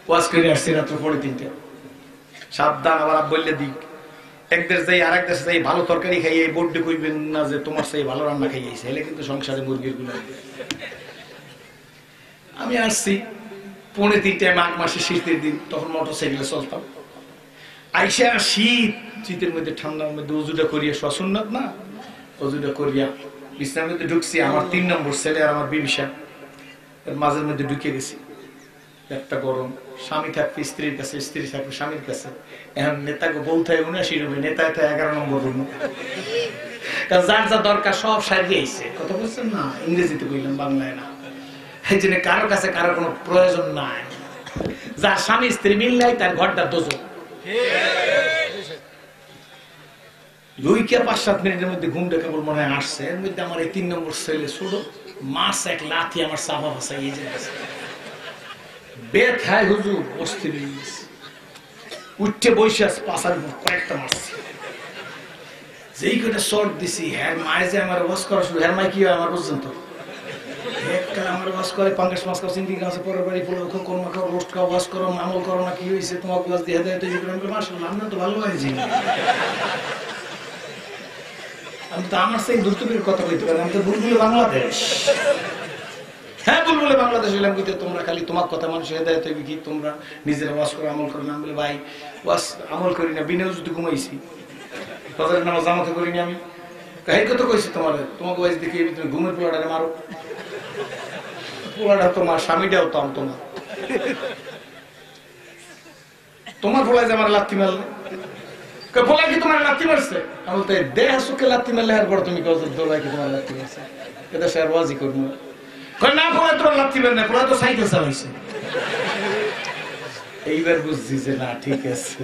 ওয়াজ করে আসছি রাত্র 3:30। সাবধান, আবার বললে দিক এক দেশ যাই আর এক দেশে যাই ভালো তরকারি খাইয়ে বোর্ডে কইবেন না যে তোমার সেই ভালো রান্না খাইয়েছে, এলে কিন্তু সংসারে মুরগির গুলো। আমি আসছি 3:30 মাঘ মাসে শীতের দিন, তখন মোটরসাইকেলে চলতাম। আইসা শীতের মধ্যে ঠান্ডার মধ্যে উজুটা করিয়া শোয়া সুন্নাত না, উজুটা করিয়া বিছানার মধ্যে ঢুকছি। আমার 3 নম্বর ছেলে আর আমার বিবিসা এর মাঝের মধ্যে ঢুকে গেছি। একটা গরম, স্বামী থাকবে স্ত্রীর কাছে, স্ত্রী থাকবে স্বামীর কাছে। এখন নেতাকে বউ থাকে 79 রুমে, নেতা 11 নম্বর রুম। যার যা দরকার সব সারিয়ে আইছে। কথা বলছেন না? ইংরেজিতে বললাম, বাংলায় না। এই জন্য কারোর কাছে কারো কোনো প্রয়োজন নাই। যার স্বামী স্ত্রী মিললাই তার ঘরটা দোজক। 5-7 মিনিটের মধ্যে ঘুমটা কেবল মনে হয় আসছে। এর মধ্যে আমার এই 3 নম্বর ছেলে ছোট মাছ এক লাথি আমার চাপা ভাষা এই যে বেথায় হুজুর অস্থির উঠে বসে পাশার কয়েকটা মারছি। যেই কটা শর্ট দিছি, হ্যাঁ মায় যে আমার ওয়াশ করা শুরু। হ্যাঁ মায় কি হয় আমার পর্যন্ত আমার ওয়াশ করে, পাঙ্গাস মাছ খাও, চিংড়ি গাছে পরের বাড়ি পড়ে কোন খাও, রোস্ট খাও, ওয়াশ করো, আমল করো না, কি হয়েছে তোমার ওয়াশ দিয়ে দেয় তৈরি করে। আমরা তো ভালো হয়েছি। আমি তো আমার সেই দুর্তুপের কথা বলতে পারি। আমি তো বুলবুলে বাংলাদেশ। হ্যাঁ বুলবুলে বাংলাদেশ হইলাম, কিন্তু তোমরা খালি তোমার কথা মানুষের হেদায়েত হইবে কি, তোমরা নিজেরা ওয়াশ করো, আমল করো না। বলে ভাই ওয়াশ আমল করি না, বিনেও যদি ঘুমাইছি, ফজরের নামাজ জামাতে করিনি আমি। এই কথা কইছি তোমার, তোমাকে ওয়াজ দেখি তুমি ঘুমের পোলাটারে মারো। পোলাটা তোমার, স্বামীটাও তো তোমার। তোমার পোলায় যে আমার লাত্তি মারলে, পোলা কি তোমার লাত্তি মারছে? আমি বলতে দেহ সুখে লাত্তি মারলে আর পর তুমি দোলা কি তোমার লাত্তি মারছে? এটা সে আর ওয়াজি করবো না, পোলা তোমার লাত্তি মার না, পোলা তো সাইকেল চালাইছে। এইবার বুঝছি যে না ঠিক আছে,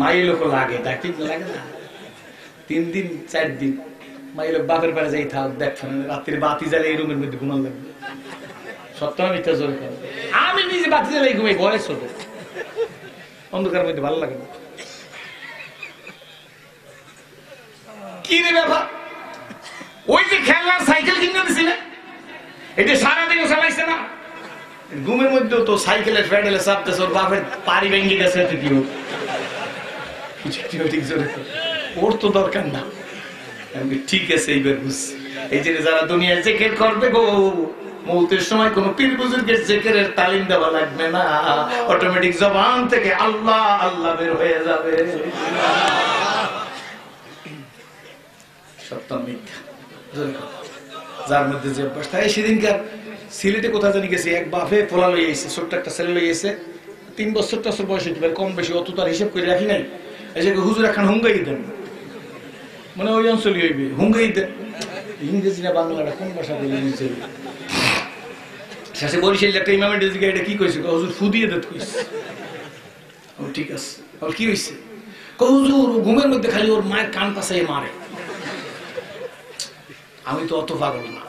মাই লোক লাগে, ডাকি লাগে না। 3 দিন 4 দিন মাই লোক বাপের বাড়ি যাই থাক, দেখছেন রাত্রির বাতি জ্বালে এই রুমের মধ্যে ঘুমান লাগবে। সত্য না মিথ্যা জোরে করে? আমি নিজে বাতি জ্বালাই ঘুমাই, বয়স ছোট, অন্ধকার মধ্যে ভালো লাগে না। কি রে ব্যাপার, ওই যে খেলনার সাইকেল কিনে দিছিলে, এটা সারাদিন চালাইছে না, ঘুমের মধ্যে তো সাইকেলের প্যাডেলে চাপতেছে, ওর বাপের পাড়ি ভেঙে গেছে, কি হোক ঠিক জোরে ওর তো দরকার না। ঠিক আছে, এইবার বুঝছি। এই যে যারা দুনিয়ায় জেকের করবে গো, মৌতের সময় কোন পীর বুজুর্গের জেকেরের তালিম দেওয়া লাগবে না, অটোমেটিক জবান থেকে আল্লাহ আল্লাহ বের হয়ে যাবে। সত্য মিথ্যা যার মধ্যে যে অভ্যাস থাকে। সেদিনকার সিলেটে কোথায় জানি গেছে, এক বাপে পোলা লই আইছে, ছোট্ট একটা ছেলে লই আইছে, 3 বছর 4 বছর বয়স হইতে পারে, কম বেশি অত তার হিসেব করে রাখি নাই। এই যে হুজুর এখন হুঙ্গাই দেন, মানে ওই অঞ্চলই হইবে, হুঙ্গাই দেন, ইংরেজি না বাংলাটা কোন ভাষা বলে শেষে বরিশাল একটা ইমামের দিকে এটা কি কইছে, হুজুর ফু দিয়ে দেন কইছে। ঠিক আছে, কি হইছে? হুজুর ঘুমের মধ্যে খালি ওর মায়ের কান পাশাই মারে। আমি তো অত পাগল না,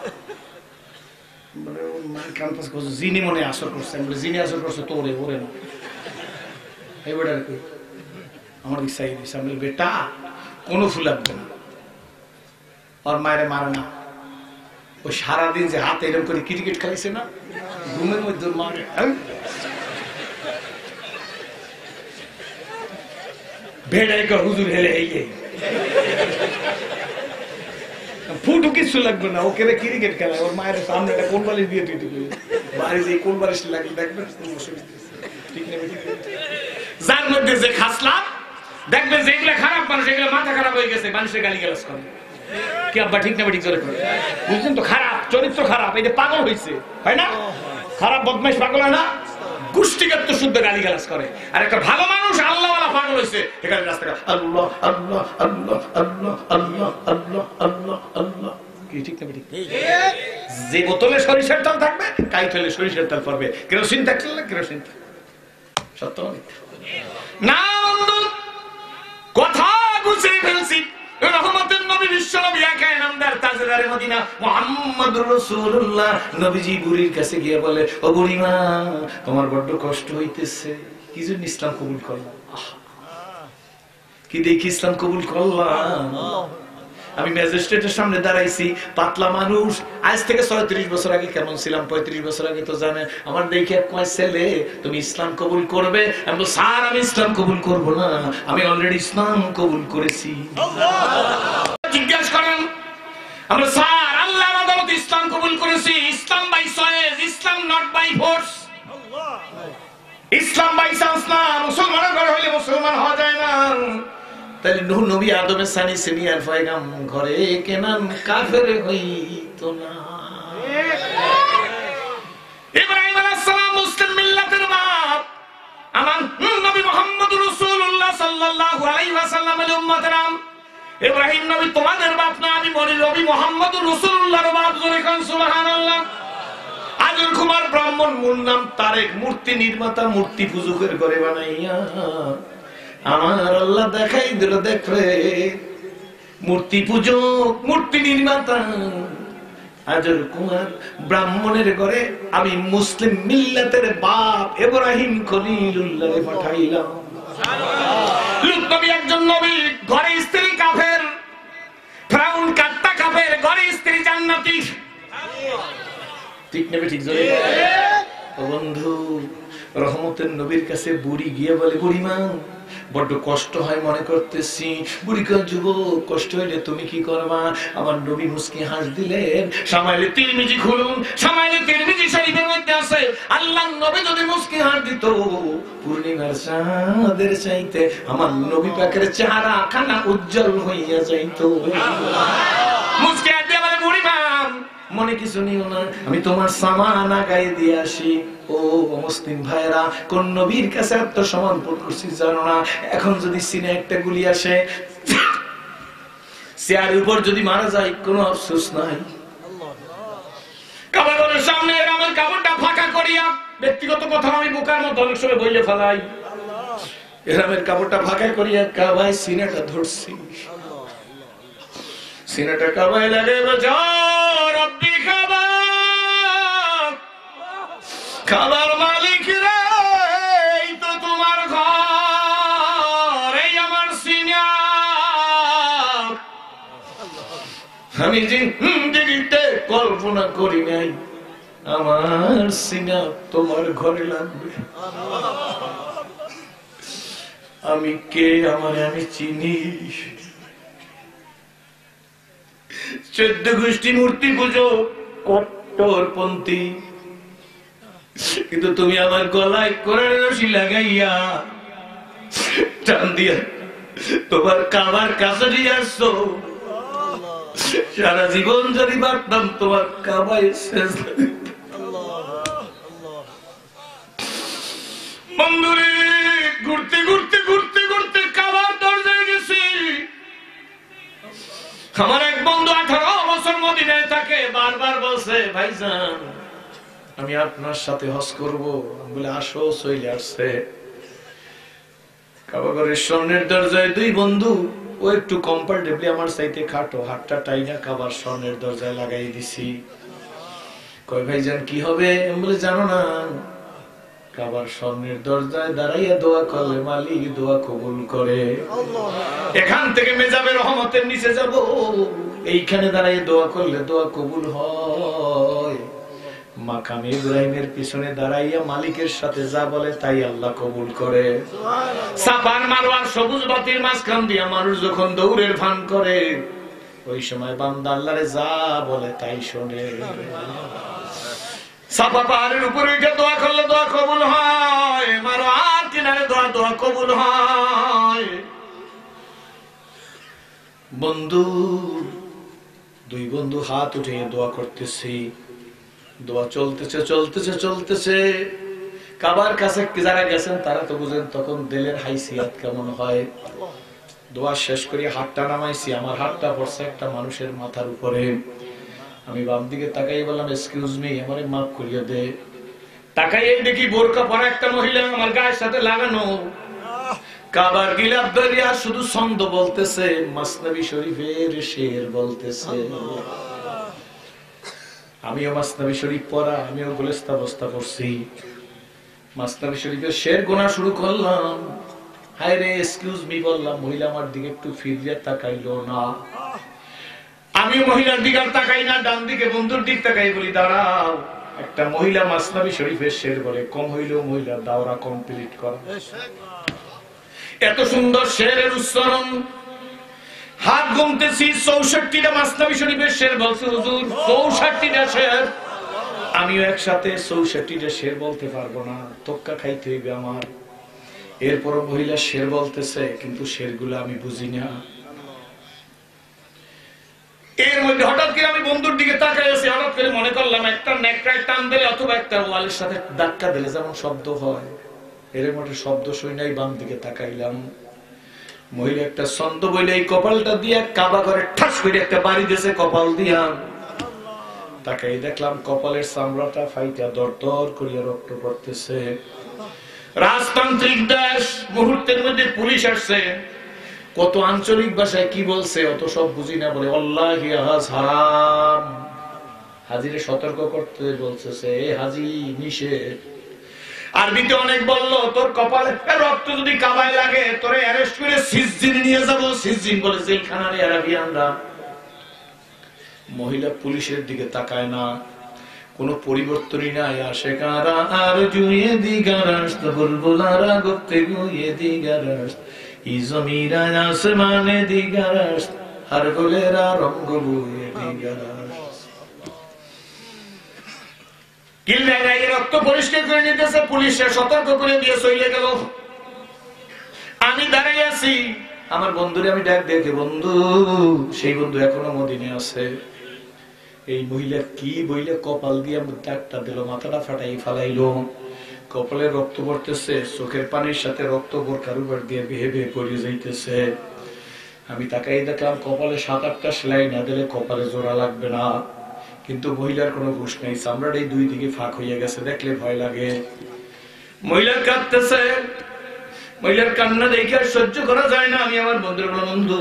মানে মায়ের কান পাশে জিনি মনে আসর করছে, জিনি আসর করছে তোরে ওরে না, এবার আর কি আমার ইচ্ছা দিয়েছে। আমি বেটা কোনো ফুল লাগবে না, ওর মায়ের মারে না, ওই সারাদিন যে হাতে এরকম করে ক্রিকেট খেলাইছে না, ঘুমের মধ্যে মারে। ভেড়াই হুজুর হেলে এই ফুটু কিছু লাগবে না, ওকে ক্রিকেট খেলায়, ওর মায়ের সামনে একটা কোন বালিশ দিয়ে তুই বাড়ি যে কোন বালিশ লাগবে দেখবেন। যার মধ্যে যে খাসলাম দেখবেন যেগুলো খারাপ মানুষ, এগুলো মাথা খারাপ হয়ে গেছে, মানুষের গালি গালাজ করে। কি আব্বা ঠিক না ঠিক করে বুঝছেন তো? খারাপ চরিত্র খারাপ, এই যে পাগল হয়েছে, হয় না? খারাপ বদমাইশ পাগল হয় না, গোষ্ঠীগত শুদ্ধ গালি গালাজ করে। আর একটা ভালো মানুষ আল্লাহওয়ালা পাগল হয়েছে, এখানে রাস্তায় আল্লাহ আল্লাহ আল্লাহ আল্লাহ আল্লাহ আল্লাহ আল্লাহ আল্লাহ। কি ঠিক না ঠিক? যে বোতলে সরিষার তেল থাকবে, কাইট হলে সরিষার তেল পড়বে, কেরোসিন থাকলে কেরোসিন থাকবে। সত্য না বন্ধু, কথা গুছিয়ে ফেলছি। রহমতের নবী, বিশ্ব নবী, একা নামদার তাজদারে মদিনা মুহাম্মদুর রাসূলুল্লাহ নবীজি বুড়ির কাছে গিয়ে বলে, ও বুড়িমা তোমার বড্ড কষ্ট হইতেছে, কি জন্য ইসলাম কবুল করলাম? কি দেখি ইসলাম কবুল করলাম? আমি ম্যাজিস্ট্রেটের সামনে দাঁড়াইছি, পাতলা মানুষ, আজ থেকে 36 বছর আগে কেমন ছিলাম, 35 বছর আগে তো জানেন। আমার দেখে কয় ছেলে তুমি ইসলাম কবুল করবে? আমি বললাম স্যার আমি ইসলাম কবুল করব না, আমি অলরেডি ইসলাম কবুল করেছি। জিজ্ঞাসা করেন, আমরা স্যার আল্লাহর আদালতে ইসলাম কবুল করেছি, Islam by choice, Islam not by force. Islam by chance না, মুসলমানের ঘরে হইলে মুসলমান হওয়া যায় না। তাহলে নূহ নবী আদমের সানি সিনিয়র পয়গাম ঘরে কেনান কাফের হইতো না। ইব্রাহিম আলাইহিস সালাম মুসলিম মিল্লাতের বাপ, আমার নবী মুহাম্মদুর রাসূলুল্লাহ সাল্লাল্লাহু আলাইহি ওয়াসাল্লামের উম্মতেরা, ইব্রাহিম নবী তোমাদের বাপ না, আমি বলি নবী মুহাম্মদুর রাসূলুল্লাহর বাপ। জোরে কোন সুবহানাল্লাহ। আজর কুমার ব্রাহ্মণ, মূল নাম তারেক, মূর্তি নির্মাতা, মূর্তি পূজকের ঘরে বানাইয়া আমার আল্লাহ দেখাই দিল, দেখবে মূর্তি পূজক, মূর্তি নির্মাতা আজর কুমার ব্রাহ্মণের ঘরে আমি মুসলিম মিল্লাতের বাপ ইব্রাহিম খলিলুল্লাহ পাঠাইলাম। লূত নবী একজন নবী, ঘরে স্ত্রী কাফের, ফিরাউন কাট্টা কাফের, ঘরে স্ত্রী জান্নাতি। ঠিক নেবে ঠিক জোরে বন্ধু। রহমতের নবীর কাছে বুড়ি গিয়ে বলে, বুড়িমা বড্ড কষ্ট হয় মনে করতেছি। বুড়ি কয়, যুবক কষ্ট হইলে তুমি কি করবা? আমার নবী মুস্কি হাস দিলেন, সামাইলে তিরমিজি খুলুন, সামাইলে তিরমিজি শরীফের মধ্যে আছে, আল্লাহর নবী যদি মুস্কি হাস দিত পূর্ণিমার চাঁদের চাইতে আমার নবী পাকের চেহারা খানা উজ্জ্বল হইয়া যাইত। মুস্কি হাস দিয়ে বলে, বুড়িমা মনে কিছু নিও না, আমি তোমার সামান আগায় দিয়ে আসি। ও মুসলিম ভাইরা, কোন নবীর কাছে আত্মসমর্পণ করছি জানো না? এখন যদি সিনে একটা গুলি আসে, চেয়ারের উপর যদি মারা যায়, কোনো আফসোস নাই। কাবাগরের সামনে আমার কাপড়টা ফাঁকা করিয়া, ব্যক্তিগত কথা আমি বোকার মতো অনেক সময় বইলে ফেলাই, এরামের কাপড়টা ফাঁকা করিয়া কাবায় সিনাটা ধরছি। সিনাটা কাবায় লাগে, রব্বি কাবা, কাবার মালিক রে, এই তো তোমার ঘর, এই আমার সিনা। আমি জিন্দেগিতে কল্পনা করি নাই আমার সিনা তোমার ঘরে লাগবে। আমি কে, আমি চিনি। 14 গোষ্ঠী মূর্তি পুজো, কট্টরপন্থী, কিন্তু তুমি আমার গলায় কোরআনের রশি লাগাইয়া টান দিয়া তোমার কাবার কাছে নিয়ে আসছো। সারা জীবন যদি পারতাম তোমার কাবায় সেজদা দিতাম। বন্ধুরে, ঘুরতে ঘুরতে ঘুরতে ঘুরতে কাবার দরজায় গেছি। আমার এক বন্ধু 18 বছর মদিনায় থাকে, বারবার বলছে, ভাইজান আমি আপনার সাথে হজ করব। বলে আসো, চলে আসছে। কাবাগরের স্বর্ণের দরজায় 2 বন্ধু, ও একটু কমফর্টেবলি আমার চাইতে খাটো, হাতটা টাইনা কাবার স্বর্ণের দরজায় লাগাই দিছি। কয় ভাইজান কি হবে? বলে জানো না, কাবার স্বর্ণের দরজায় দাঁড়াইয়া দোয়া করলে মালিক দোয়া কবুল করে। এখান থেকে মেজাবে রহমতের নিচে যাব, এইখানে দাঁড়াইয়া দোয়া করলে দোয়া কবুল হয়। মাকাম ইব্রাহিমের পিছনে দাঁড়াইয়া মালিকের সাথে যা বলে তাই আল্লাহ কবুল করে। সাফার মারওয়ার সবুজ বাতির মাঝখান দিয়া মানুষ যখন দৌড়ের ভান করে, ওই সময় বান্দা আল্লাহরে যা বলে তাই শোনে। সাফা পাহাড়ের উপরে উঠে দোয়া করলে দোয়া কবুল হয়, মারওয়ার কিনারে দোয়া কবুল হয়। বন্ধু, 2 বন্ধু হাত উঠে দোয়া করতেছি। দোয়া চলতেছে। কাবার কাছে যারা গেছেন তারা তো বুঝেন তখন দিলের হাইসিয়াত কেমন হয়। দোয়া শেষ করে হাতটা নামাইছি, আমার হাতটা পড়ছে একটা মানুষের মাথার উপরে। আমি বাম দিকে তাকাই বললাম, এক্সকিউজ মি, আমারে মাফ করিয়ে দে। তাকাই দেখি বোরকা পরা একটা মহিলা আমার গায়ের সাথে লাগানো, কাবার গিলাফ ধরিয়া শুধু ছন্দ বলতেছে, মাসনবী শরীফের শের বলতেছে। আমিও মাসনবী শরীফ পড়া, আমিও গোলেস্তা বস্তা পড়ছি। মাসনবী শরীফের শের গোনা শুরু করলাম। হায় রে, এক্সকিউজ মি বললাম, মহিলা আমার দিকে একটু ফিরিয়ে তাকাইলো না। আমি মহিলার দিকে আর তাকাই না, ডান দিকে বন্ধুর দিক তাকাই, বলি দাঁড়াও। একটা মহিলা মাসনবী শরীফের শের বলে, কম হইলেও মহিলা দাওরা কমপ্লিট করা। এত সুন্দর শেরের উচ্চারণ, হাত গুনতেছি 64টা মাসনবী শরীফের শের বলছে হুজুর, 64টা শের। আমিও একসাথে 64টা শের বলতে পারবো না, তক্কা খাইতে হইবে আমার। এরপর মহিলা শের বলতেছে, কিন্তু শেরগুলো আমি বুঝি না। এর মধ্যে হঠাৎ করে আমি বন্ধুর দিকে তাকাই আছি, হঠাৎ করে মনে করলাম একটা নেকড়ায় টান দিলে অথবা একটা ওয়ালের সাথে ধাক্কা দিলে যেমন শব্দ হয়, এর মধ্যে শব্দ শুই নাই। বাম দিকে তাকাইলাম, মহিলা একটা ছন্দ বইলে এই কপালটা দিয়ে কাবা করে ঠাস করে একটা বাড়ি দিয়েছে কপাল দিয়া। তাকাই দেখলাম কপালের চামড়াটা ফাইটা দরদর করিয়া রক্ত পড়তেছে। রাজতান্ত্রিক দেশ, মুহূর্তের মধ্যে পুলিশ আসছে। কত আঞ্চলিক ভাষায় কি বলছে অত সব বুঝি না, বলে আল্লাহি হারাম। হাজিরে সতর্ক করতে বলতেছে, হাজি নিষেধ। আরবিতে অনেক বললো, তোর কপালে রক্ত যদি কাবায় লাগে তোরে অ্যারেস্ট করে সিজজিন নিয়ে যাবো। সিজজিন বলে জেলখানার আরাবিয়ানরা। মহিলা পুলিশের দিকে তাকায় না, কোনো পরিবর্তনই নাই। আশেকারা আর জুয়ে দিগারাস্ত, বুলবুলারা গপ্তে গুয়ে দিগারাস্ত, ই জমিরা আসমানে দিগারাস্ত, হর গোলেরা রঙ্গ বুয়ে দিগারাস্ত। কিল্লাগায়ে রক্ত পরিষ্কার করে নিতেছে, পুলিশে সতর্ক করে দিয়ে চলে গেল। আমি দাঁড়িয়ে আছি, আমার বন্ধুরে আমি ডাক দেখে, বন্ধু। সেই বন্ধু এখনো মদিনে আছে। এই মহিলা কি বইলে কপাল দিয়ে ডাকটা দিল, মাথাটা ফাটাই ফালাইলো, কপালে রক্ত পড়তেছে, চোখের পানির সাথে রক্ত বোরকার উপর দিয়ে বেহে বেহে পড়ে যাইতেছে। আমি তাকাই দেখলাম কপালে 7-8টা সেলাই না দিলে কপালে জোড়া লাগবে না, কিন্তু মহিলার কোনো হুঁশ নেই, চামড়াটাই দুই দিকে ফাঁক হইয়া গেছে, দেখলে ভয় লাগে। মহিলা কাঁদতেছে, মহিলার কান্না দেখে আর সহ্য করা যায় না। আমি আমার বন্ধুর বললাম, বন্ধু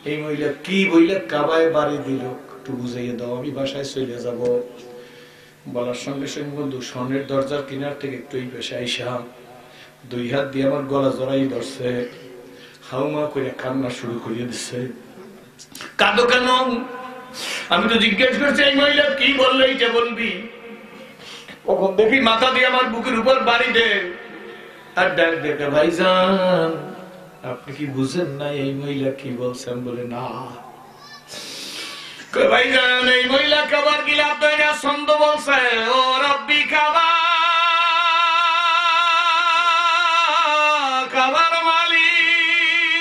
এই মহিলা কি বইলে কাবায় বাড়ি দিল, একটু বুঝাইয়ে দাও, আমি বাসায় চলে যাব। বলার সঙ্গে সঙ্গে বন্ধু স্বর্ণের দরজার কিনার থেকে একটু এই পেশে আইসা 2 হাত দিয়ে আমার গলা জড়াই ধরছে, হাউমা করে কান্না শুরু করিয়ে দিচ্ছে। কাঁদো কেন? আমি তো জিজ্ঞেস করছি এই মহিলা কি বললে, এইটা বলবি। কখন দেখি মাথা দিয়ে আমার বুকের উপর বাড়ি দে আর ডাক দেখে, ভাইজান আপনি কি বুঝেন না এই মহিলা কি বলছেন? বলে না ভাইজান, এই মহিলা খাবার গিলাপ দইরা ছন্দ বলছে, ও রব্বি খাবার মালিক,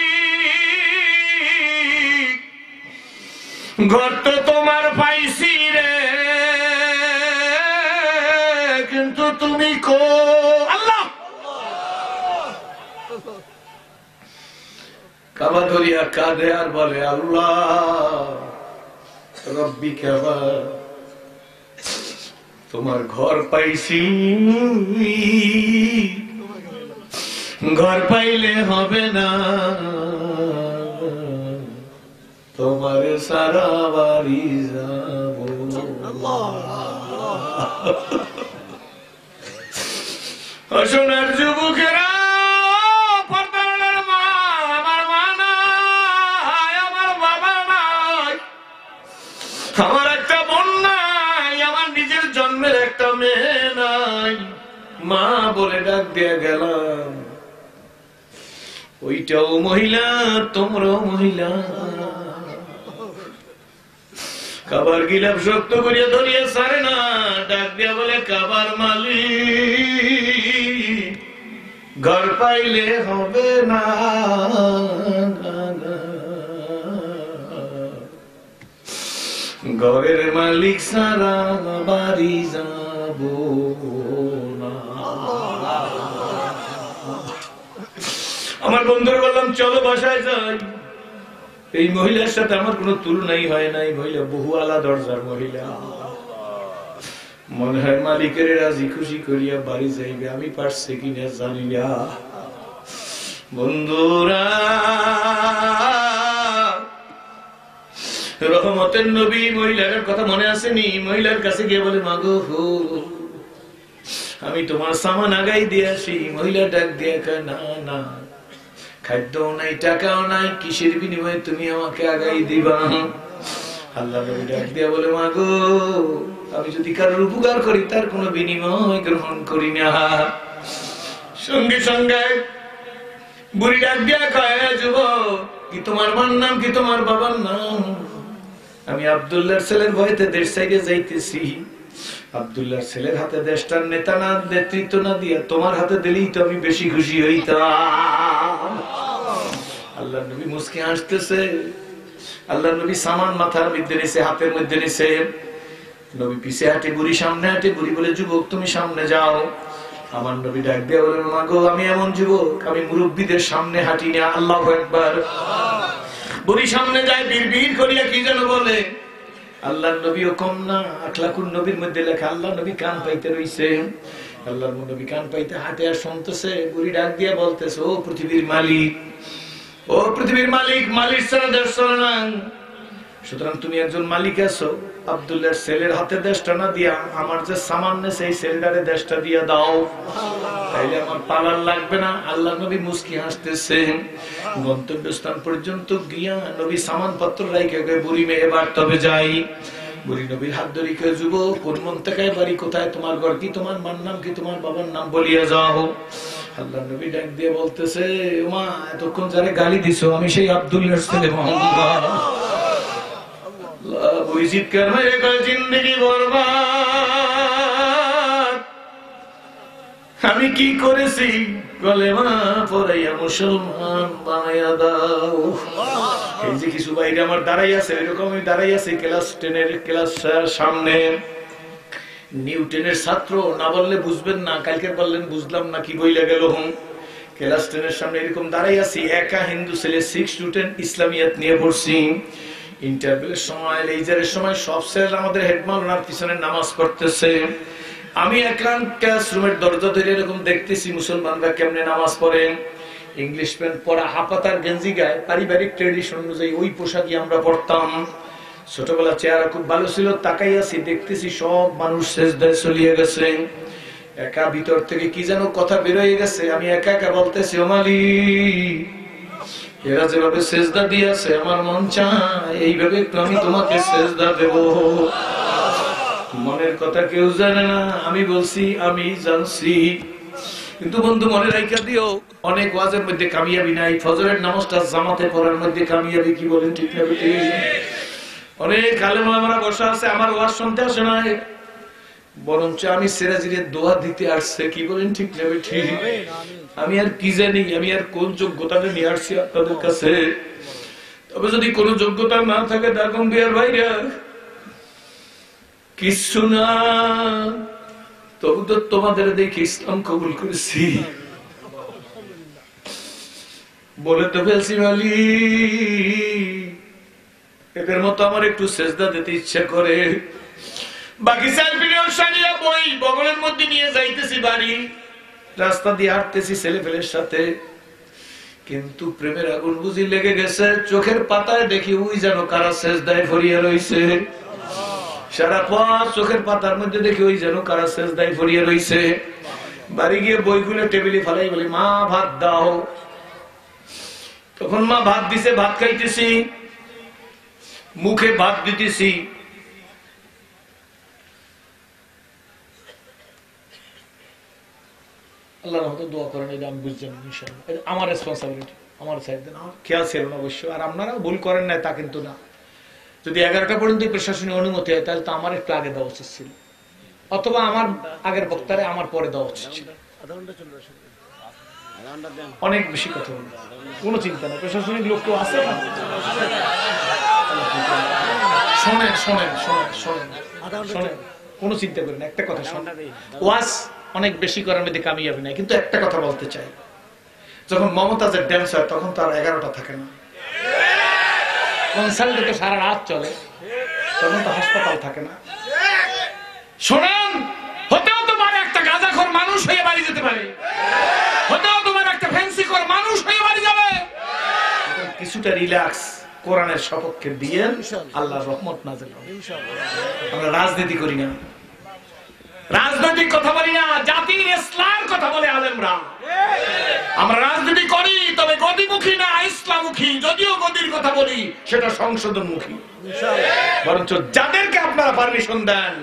ঘর তো তোমার পাইছি রে, কিন্তু তুমি কো আল্লাহ। কাবা ধরিয়া কাঁদে আর বলে, আল্লাহ রব্বি খাবার, তোমার ঘর পাইছি, ঘর পাইলে হবে না, তোমার সারা বাড়ি যাব। সোনার যুবকেরা, আমার একটা বোন নাই, আমার নিজের জন্মের একটা মেয়ে নাই, মা বলে ডাক দিয়ে গেলাম। ওইটাও মহিলা, তোমরাও মহিলা। খাবার গিলাপ শক্ত করিয়া ধরিয়া সারে না, ডাক দিয়া বলে, খাবার মালিক, ঘর পাইলে হবে না, ঘরের মালিক সারা বাড়ি যাব না। আমার বন্ধুরা বললাম, চলো বাসায় যাই। এই মহিলার সাথে আমার কোনো তুলনাই হয় না, এই মহিলা বহু আলা দরজার মহিলা। মনে হয় মালিকের রাজি খুশি করিয়া বাড়ি যাইবে, আমি পারছি কিনা জানি না। বন্ধুরা, রহমতের নবী মহিলার কথা মনে আসেনি? মহিলার কাছে গিয়ে বলে, মাগো আমি তোমার সামান আগাই দিয়ে আসি। মহিলা ডাক দিয়ে কয়, না না, খাদ্যও নাই, টাকাও নাই, কিসের বিনিময়ে তুমি আমাকে আগাই দিবা? আল্লাহ নবী ডাক দিয়ে বলে, মাগো আমি যদি কারোর উপকার করি তার কোনো বিনিময় গ্রহণ করি না। সঙ্গে সঙ্গে বুড়ি ডাক দিয়া কয়, যুবক কি তোমার মার নাম কি তোমার বাবার নাম? আমি আব্দুল্লাহর ছেলের ভয়তে দেশ সাইডে যাইতেছি। আব্দুল্লাহর ছেলের হাতে দেশটার নেতা না, নেতৃত্ব না দিয়া তোমার হাতে দিলেই তো আমি বেশি খুশি হইতাম। আল্লাহ নবী মুস্কি হাসতেছে। আল্লাহ নবী সামান মাথার মধ্যে নিছে, হাতের মধ্যে নিছে। নবী পিছে হাঁটে, বুড়ি সামনে হাঁটে। বুড়ি বলে, যুবক তুমি সামনে যাও। আমার নবী ডাক দিয়ে বলেন, মাগো আমি এমন যুবক, আমি মুরব্বীদের সামনে হাঁটি না। আল্লাহু আকবার। বুড়ি সামনে যায়, বীর করিয়া কি যেন বলে। আল্লাহ নবীও কম না, আখলাকুন নবীর মধ্যে লেখা। আল্লাহ নবী কান পাইতে রইছে। আল্লাহ নবী কান পাইতে হাঁটে আর শুনতেছে। বুড়ি ডাক দিয়া বলতেছে, ও পৃথিবীর মালিক, ও পৃথিবীর মালিক, মালিক ছাড়া দেশ চলে না। সুতরাং তুমি একজন মালিক আছো, আব্দুল্লাহর ছেলের হাতে দেশটা না দিয়া আমার যে সামান্য সেই ছেলেটারে দেশটা দিয়া দাও, তাইলে আমার পালার লাগবে না। আল্লাহ নবী মুস্কি হাসতেছে। গন্তব্যস্থান পর্যন্ত গিয়া নবী সামান পত্র রাইখা গিয়ে, বুড়ি মেয়ে এবার তবে যাই। বুড়ি নবীর হাত ধরি কে, যুবক কোন মন্তাকায় বাড়ি, কোথায় তোমার ঘর, কি তোমার মার নাম কি, তোমার বাবার নাম বলিয়া যাও। আল্লাহ নবী ডাক দিয়ে বলতেছে, ওমা এতক্ষণ যারে গালি দিছো আমি সেই আব্দুল্লাহর ছেলে মোহাম্মদ। ওই চিৎকার মেরে কয়, জিন্দেগি বরবাদ, আমি কি করেছি, কলেমা পড়াইয়া মুসলমান বানাইয়া দাও। এই যে কিছু বাইরে আমার দাঁড়াই আছে, এরকম আমি দাঁড়াই আছি ক্লাস 10 ক্লাস সামনে। নিউটনের ছাত্র, না বললে বুঝবেন না, কালকে বললেন বুঝলাম না, কি বইলা গেল। ক্লাস 10 সামনে এরকম দাঁড়াই আছি, একা হিন্দু ছেলে 6 to 10 ইসলামিয়াত নিয়ে পড়ছি। ইন্টারভিউয়ের সময়, লেজারের সময় সব ছেলেরা আমাদের হেডমাস্টার পিছনে নামাজ পড়তেছে। আমি একলা ক্লাসরুমের দরজা ধরে এরকম দেখতেছি মুসলমানরা কেমনে নামাজ পড়ে। ইংলিশ প্যান্ট পরা, হাফাতার গেঞ্জি গায়ে, পারিবারিক ট্রেডিশন অনুযায়ী ওই পোশাকই আমরা পড়তাম। ছোটবেলা চেহারা খুব ভালো ছিল, তাকাই আছি, দেখতেছি সব মানুষ সেজদায় চলিয়ে গেছে। একা ভিতর থেকে কি যেন কথা বেরোয় গেছে, আমি একা একা বলতেছি, ও মালিক, এরা যেভাবে সেজদা দিয়েছে আমার মন চায় এইভাবে একটু আমি তোমাকে সেজদা দেব। মনের কথা কেউ জানে না, আমি বলছি আমি জানছি। কিন্তু বন্ধু মনে রাখা দিও, অনেক ওয়াজের মধ্যে কামিয়াবি নাই, ফজরের নামাজটা জামাতে পড়ার মধ্যে কামিয়াবি, কি বলেন ঠিক না? অনেক আলেম ওলামারা বসা আছে, আমার ওয়াজ শুনতে আসে না, বরঞ্চ আমি সিরাজিরে দোয়া দিতে আসছে, কি বলেন ঠিক না? ঠিক। আমি আর কি জানি, আমি আর কোন যোগ্যতাটা নিয়ে আসছি আপনাদের কাছে। তবে যদি কোনো যোগ্যতা না থাকে, দেখুন বিয়ার ভাইরা কিছু না, তবু তো তোমাদের দেখে ইসলাম কবুল করেছি, বলে তো ফেলছি মালিক, এদের মতো আমার একটু সেজদা দিতে ইচ্ছা করে। বাকি 4 পিরিয়ড সারিয়া বই বগলের মধ্যে নিয়ে যাইতেছি বাড়ি, রাস্তা দিয়ে হাঁটতেছি ছেলে ফেলের সাথে, কিন্তু প্রেমের আগুন বুঝি লেগে গেছে। চোখের পাতায় দেখি ওই যেন কারা সেজদায় ভরিয়ে রয়েছে, সারা পথ চোখের পাতার মধ্যে দেখি ওই যেন কারা সেজদায় ভরিয়ে রয়েছে। বাড়ি গিয়ে বইগুলো টেবিলে ফেলাই, বলি মা ভাত দাও। তখন মা ভাত দিছে, ভাত খাইতেছি, মুখে ভাত দিতেছি, আল্লাহর রহমতে দোয়া করেন, এটা আমি বুঝছি ইনশাআল্লাহ, এটা আমার রেসপন্সিবিলিটি, আমার সাইডে আমার খেয়াল ছিল না অবশ্য। আর আপনারা ভুল করেন না তা কিন্তু না, যদি 11টা পর্যন্ত প্রশাসনিক অনুমতি হয় তাহলে তো আমার একটু আগে দেওয়া উচিত ছিল, অথবা আমার আগের বক্তারে আমার পরে দেওয়া উচিত ছিল। অনেক বেশি কথা বলবো, কোনো চিন্তা নেই, প্রশাসনিক লোক কেউ আছে না? শোনেন শোনেন শোনেন শোনেন শোনেন, কোনো চিন্তা করেন, একটা কথা শোনেন, ওয়াজ অনেক বেশি করার মধ্যে কামিয়াবি নাই, কিন্তু একটা কথা বলতে চাই, যখন মমতাজের ড্যান্স হয় তখন তো আর 11টা থাকে না, কনসার্টে তো সারা রাত চলে, তখন তো হাসপাতাল থাকে না। শোনেন, হতেও তোমার একটা গাঁজাখোর মানুষ হয়ে বাড়ি যেতে পারে, হতেও তোমার একটা ফ্যান্সিখোর মানুষ হয়ে বাড়ি যাবে। কিছুটা রিল্যাক্স, কোরআনের সপক্ষে দিয়ে আল্লাহর রহমত নাযিল হবে। আমরা রাজনীতি করি না, রাজনৈতিক কথা বলি না, জাতির ইসলামের কথা বলে আলেমরা। আমরা রাজনীতি করি, তবে গদিমুখী না, ইসলামমুখী। যদিও গদির কথা বলি, সেটা সংশোধনমুখী। বরঞ্চ যাদেরকে আপনারা পারমিশন দেন,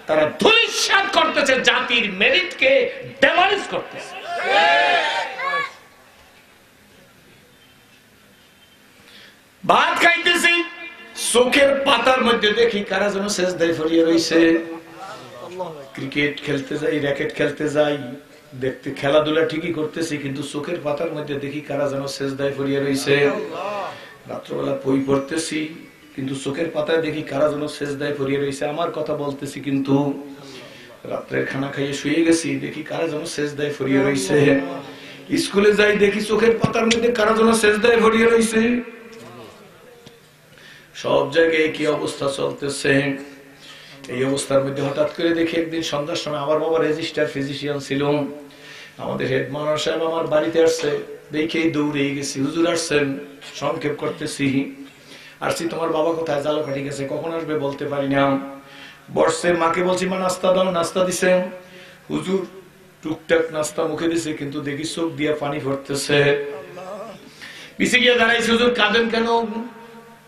তারা ধূলিসাৎ করতেছে, জাতির মেরিটকে ডেমলিশ করতেছে। ভাত খাইতেছি, চোখের পাতার মধ্যে দেখি কারা যেন সেজদায় পড়িয়ে রয়েছে। ক্রিকেট খেলতে যাই, র্যাকেট খেলতে যাই, দেখতে খেলাধুলা ঠিকই করতেছি, কিন্তু চোখের পাতার মধ্যে দেখি কারা যেন সেজদায় পড়িয়ে রয়েছে। রাত্রবেলা বই পড়তেছি, কিন্তু চোখের পাতায় দেখি কারা যেন সেজদায় পড়িয়ে রয়েছে। আমার কথা বলতেছি, কিন্তু রাত্রের খানা খাইয়ে শুয়ে গেছি, দেখি কারা যেন সেজদায় পড়িয়ে রয়েছে। স্কুলে যাই, দেখি চোখের পাতার মধ্যে কারা যেন সেজদায় পড়িয়ে রয়েছে। সব জায়গায় কি অবস্থা চলতেছে। এই অবস্থার মধ্যে হঠাৎ করে দেখি একদিন সন্ধ্যার সময়, আমার বাবা রেজিস্টার ফিজিশিয়ান ছিল, আমাদের হেডমাস্টার সাহেব আমার বাড়িতে আসছে, দেখেই দৌড়ে গেছি, হুজুর আসছেন, সংক্ষেপ করতেছি। আসছি, তোমার বাবা কোথায়? জালকাঠি গেছে, কখন আসবে বলতে পারি না। বর্ষে মাকে বলছি, মা নাস্তা দাও, নাস্তা দিছে। হুজুর টুকটাক নাস্তা মুখে দিছে, কিন্তু দেখি চোখ দিয়া পানি পড়তেছে। পিছিয়ে গিয়ে দাঁড়াইছি, হুজুর কাঁদেন কেন?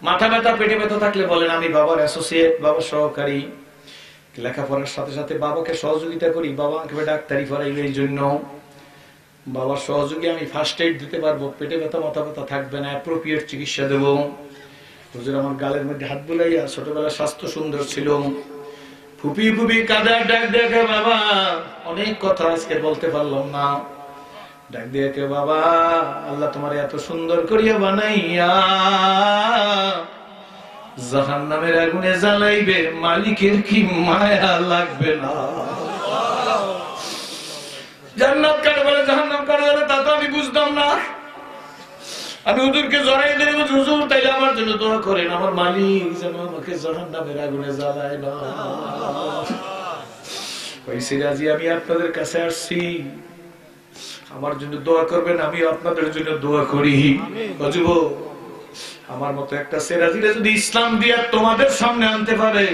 মাথা ব্যথা, পেটে ব্যথা থাকলে বলেন। আমি বাবার অ্যাসোসিয়েট, বাবার সহকারী, লেখাপড়ার সাথে সাথে বাবাকে সহযোগিতা করি, বাবা আমাকে ডাক্তারি পড়াইবে, এই জন্য বাবার সহযোগী আমি ফার্স্ট এইড দিতে পারবো, পেটে ব্যথা মাথা ব্যথা থাকবে না, অ্যাপ্রোপ্রিয়েট চিকিৎসা দেবো। হুজুর আমার গালের মধ্যে হাত বুলাইয়া, ছোটবেলা স্বাস্থ্য সুন্দর ছিল, ফুপি ফুপি কাদার ডাক দেখে বাবা, অনেক কথা আজকে বলতে পারলাম না। ডাক দেখে বাবা, আল্লাহ তোমার এত সুন্দর করিয়া বানাইয়া জাহান্নামের আগুনে জ্বালাইবে, মালিকের কি মায়া লাগবে না? জান্নাত কার বলে জাহান্নাম কার বলে তা তো আমি বুঝতাম না। আমি হুজুরকে জড়াই দিই, হুজুর তাইলে আমার জন্য দোয়া করেন, আমার মালিক যেন আমাকে জাহান্নামের আগুনে জ্বালায় না। ওই সিরাজি, আমি আপনাদের কাছে আসছি, আমার জন্য দোয়া করবেন, আমি আপনাদের জন্য দোয়া করি। যুবক, আমার মতো একটা সিরাজিরে যদি ইসলাম দিয়া তোমাদের সামনে আনতে পারে,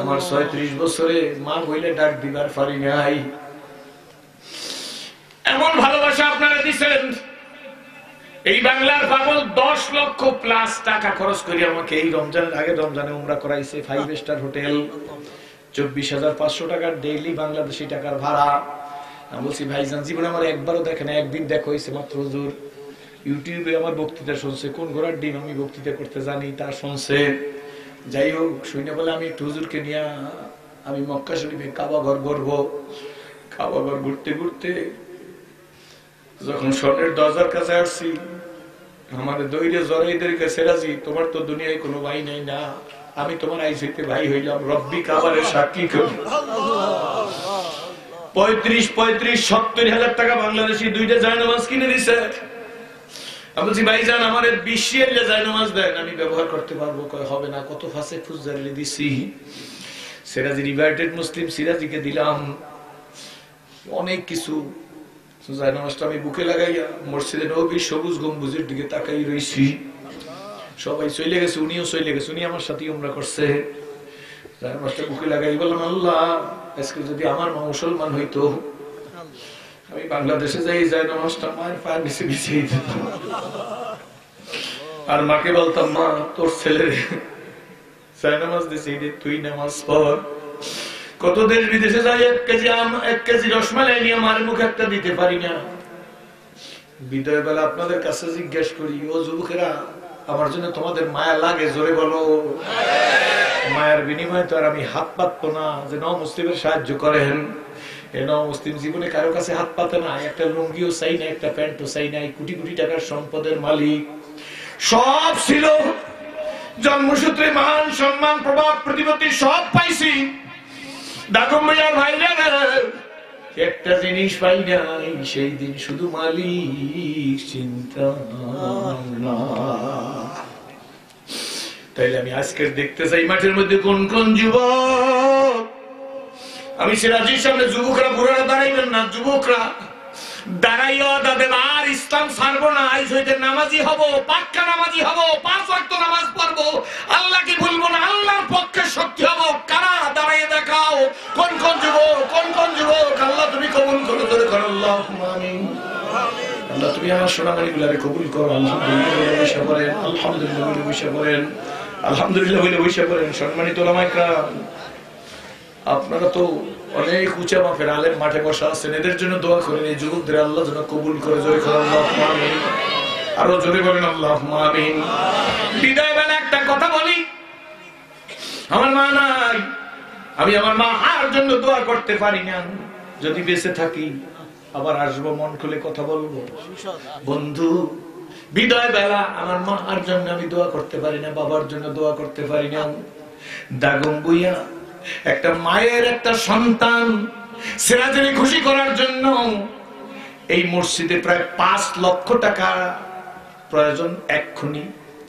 আমার 36 বছরে মা বইলে ডাক দিবার পারি নাই। এমন ভালোবাসা আপনারা দিচ্ছেন। এই বাংলার পাগল 10 লক্ষ প্লাস টাকা খরচ করে আমাকে এই রমজানের আগে রমজানে উমরা করাইছে। 5 স্টার হোটেল, 24,500 টাকার ডেইলি বাংলাদেশি টাকার ভাড়া। আমি বলছি ভাইজান, জীবনে আমার একবারও দেখে না, একদিন দেখা হয়েছে মাত্র। হুজুর ইউটিউবে আমার বক্তৃতা শুনছে, কোন ঘোড়ার ডিম আমি বক্তৃতা করতে জানি তা শুনছে। যাই হোক, শুনে বলে আমি একটু হুজুরকে নিয়ে আমি মক্কা শরীফে কাবা ঘর ঘুরবো। কাবা ঘর ঘুরতে ঘুরতে যখন স্বর্ণের দরজার কাছে আসছি, আমার দৈরে জরাইদের কাছে রাজি, তোমার তো দুনিয়ায় কোনো ভাই নাই না, আমি তোমার আইসিতে ভাই হইলাম, রব্বি কাবারের সাক্ষী করি। 35-70 টাকা বাংলাদেশি দুইটা জায়নামাজ কিনে দিছে। আমি বলছি ভাইজান, আমার 20 রিয়ালে জায়নামাজ দেন, আমি ব্যবহার করতে পারবো। কয় হবে না, কত ফাঁসে ফুজারে দিছি। সিরাজি রিভার্টেড মুসলিম, সিরাজিকে দিলাম অনেক কিছু। জায়নামাজটা আমি বুকে লাগাইয়া মসজিদে নববীর সবুজ গম্বুজের দিকে তাকাই রইছি। সবাই চলে গেছে, উনিও চলে গেছে, উনি আমার সাথে উমরা করছে। জায়নামাজটা বুকে লাগাই বললাম, আল্লাহ আজকে যদি আমার মা মুসলমান হইতো, আমি বাংলাদেশে যাই জায়নামাজটা মায়ের পায়ের নিচে বিছিয়ে দিতাম, আর মাকে বলতাম, মা তোর ছেলে জায়নামাজ দিছে, তুই নামাজ পড়। কত দেশ বিদেশে যাই, 1 কেজি আম 1 কেজি রসমালাই নিয়ে মার মুখে একটা দিতে পারি না। বিদায় বেলা আপনাদের কাছে জিজ্ঞেস করি, ও যুবকেরা, আমার জন্য তোমাদের মায়া লাগে? জোরে বলো। মায়ার বিনিময়ে তো আর আমি হাত পাতবো না যে মুসলিমের সাহায্য করেন। এ মুসলিম জীবনে কারো কাছে হাত পাতে না, একটা লুঙ্গিও চাই না, একটা প্যান্টও চাই না। কোটি কোটি টাকার সম্পদের মালিক সব ছিল, জন্মসূত্রে মান সম্মান প্রভাব প্রতিপত্তি সব পাইছি। একটা জিনিস পাই নাই, সেই দিন শুধু মালিক চিন্তা না। তাইলে আমি আজকের দেখতে চাই মাঠের মধ্যে কোন কোন যুবক। আমি সিরাজির সামনে যুবকরা বুড়ারা দাঁড়াইবেন না, যুবকরা দাঁড়াইয়া তাদের আর ইসলাম ছাড়বো না, আইজ হইতে নামাজি হব, পাক্কা নামাজি হব, 5 ওয়াক্ত নামাজ পড়বো, আল্লাহকে ভুলবো না, আল্লাহর পক্ষে শক্তি হব। কারা দাঁড়াইয়ে দেখাও, কোন কোন যুবক, কোন কোন যুবক। আল্লাহ তুমি কবুল করো, ধরে করো, আল্লাহুম্মা আমিন। আল্লাহ তুমি আমার সোনামানি গুলারে কবুল করো। আলহামদুলিল্লাহ বলে বৈশা করেন, আলহামদুলিল্লাহ বলে বৈশা করেন, আলহামদুলিল্লাহ বলে বৈশা করেন। সম্মানিত ওলামায়ে কেরাম, আপনারা তো অনেক উঁচা মাপের আলেম মাঠে বসা আছেন, এদের জন্য দোয়া করেন, এই যুবকদের আল্লাহ যেন কবুল করে। জোরে করেন আল্লাহুম্মা আমিন, আরো জোরে বলেন আল্লাহুম্মা আমিন। বিদায় বেলা একটা কথা বলি, আমার মা নাই, আমি আমার মা আর জন্য দোয়া করতে পারি না। যদি বেঁচে থাকি আবার আসবো, মন খুলে কথা বলবো। বন্ধু, বিদায় বেলা আমার মা আর জন্য আমি দোয়া করতে পারি না, বাবার জন্য দোয়া করতে পারি না। দাগম বুইয়া একটা মায়ের একটা সন্তান সিরাজের খুশি করার জন্য এই মসজিদে প্রায় 5 লক্ষ টাকা প্রয়োজন এক্ষুনি।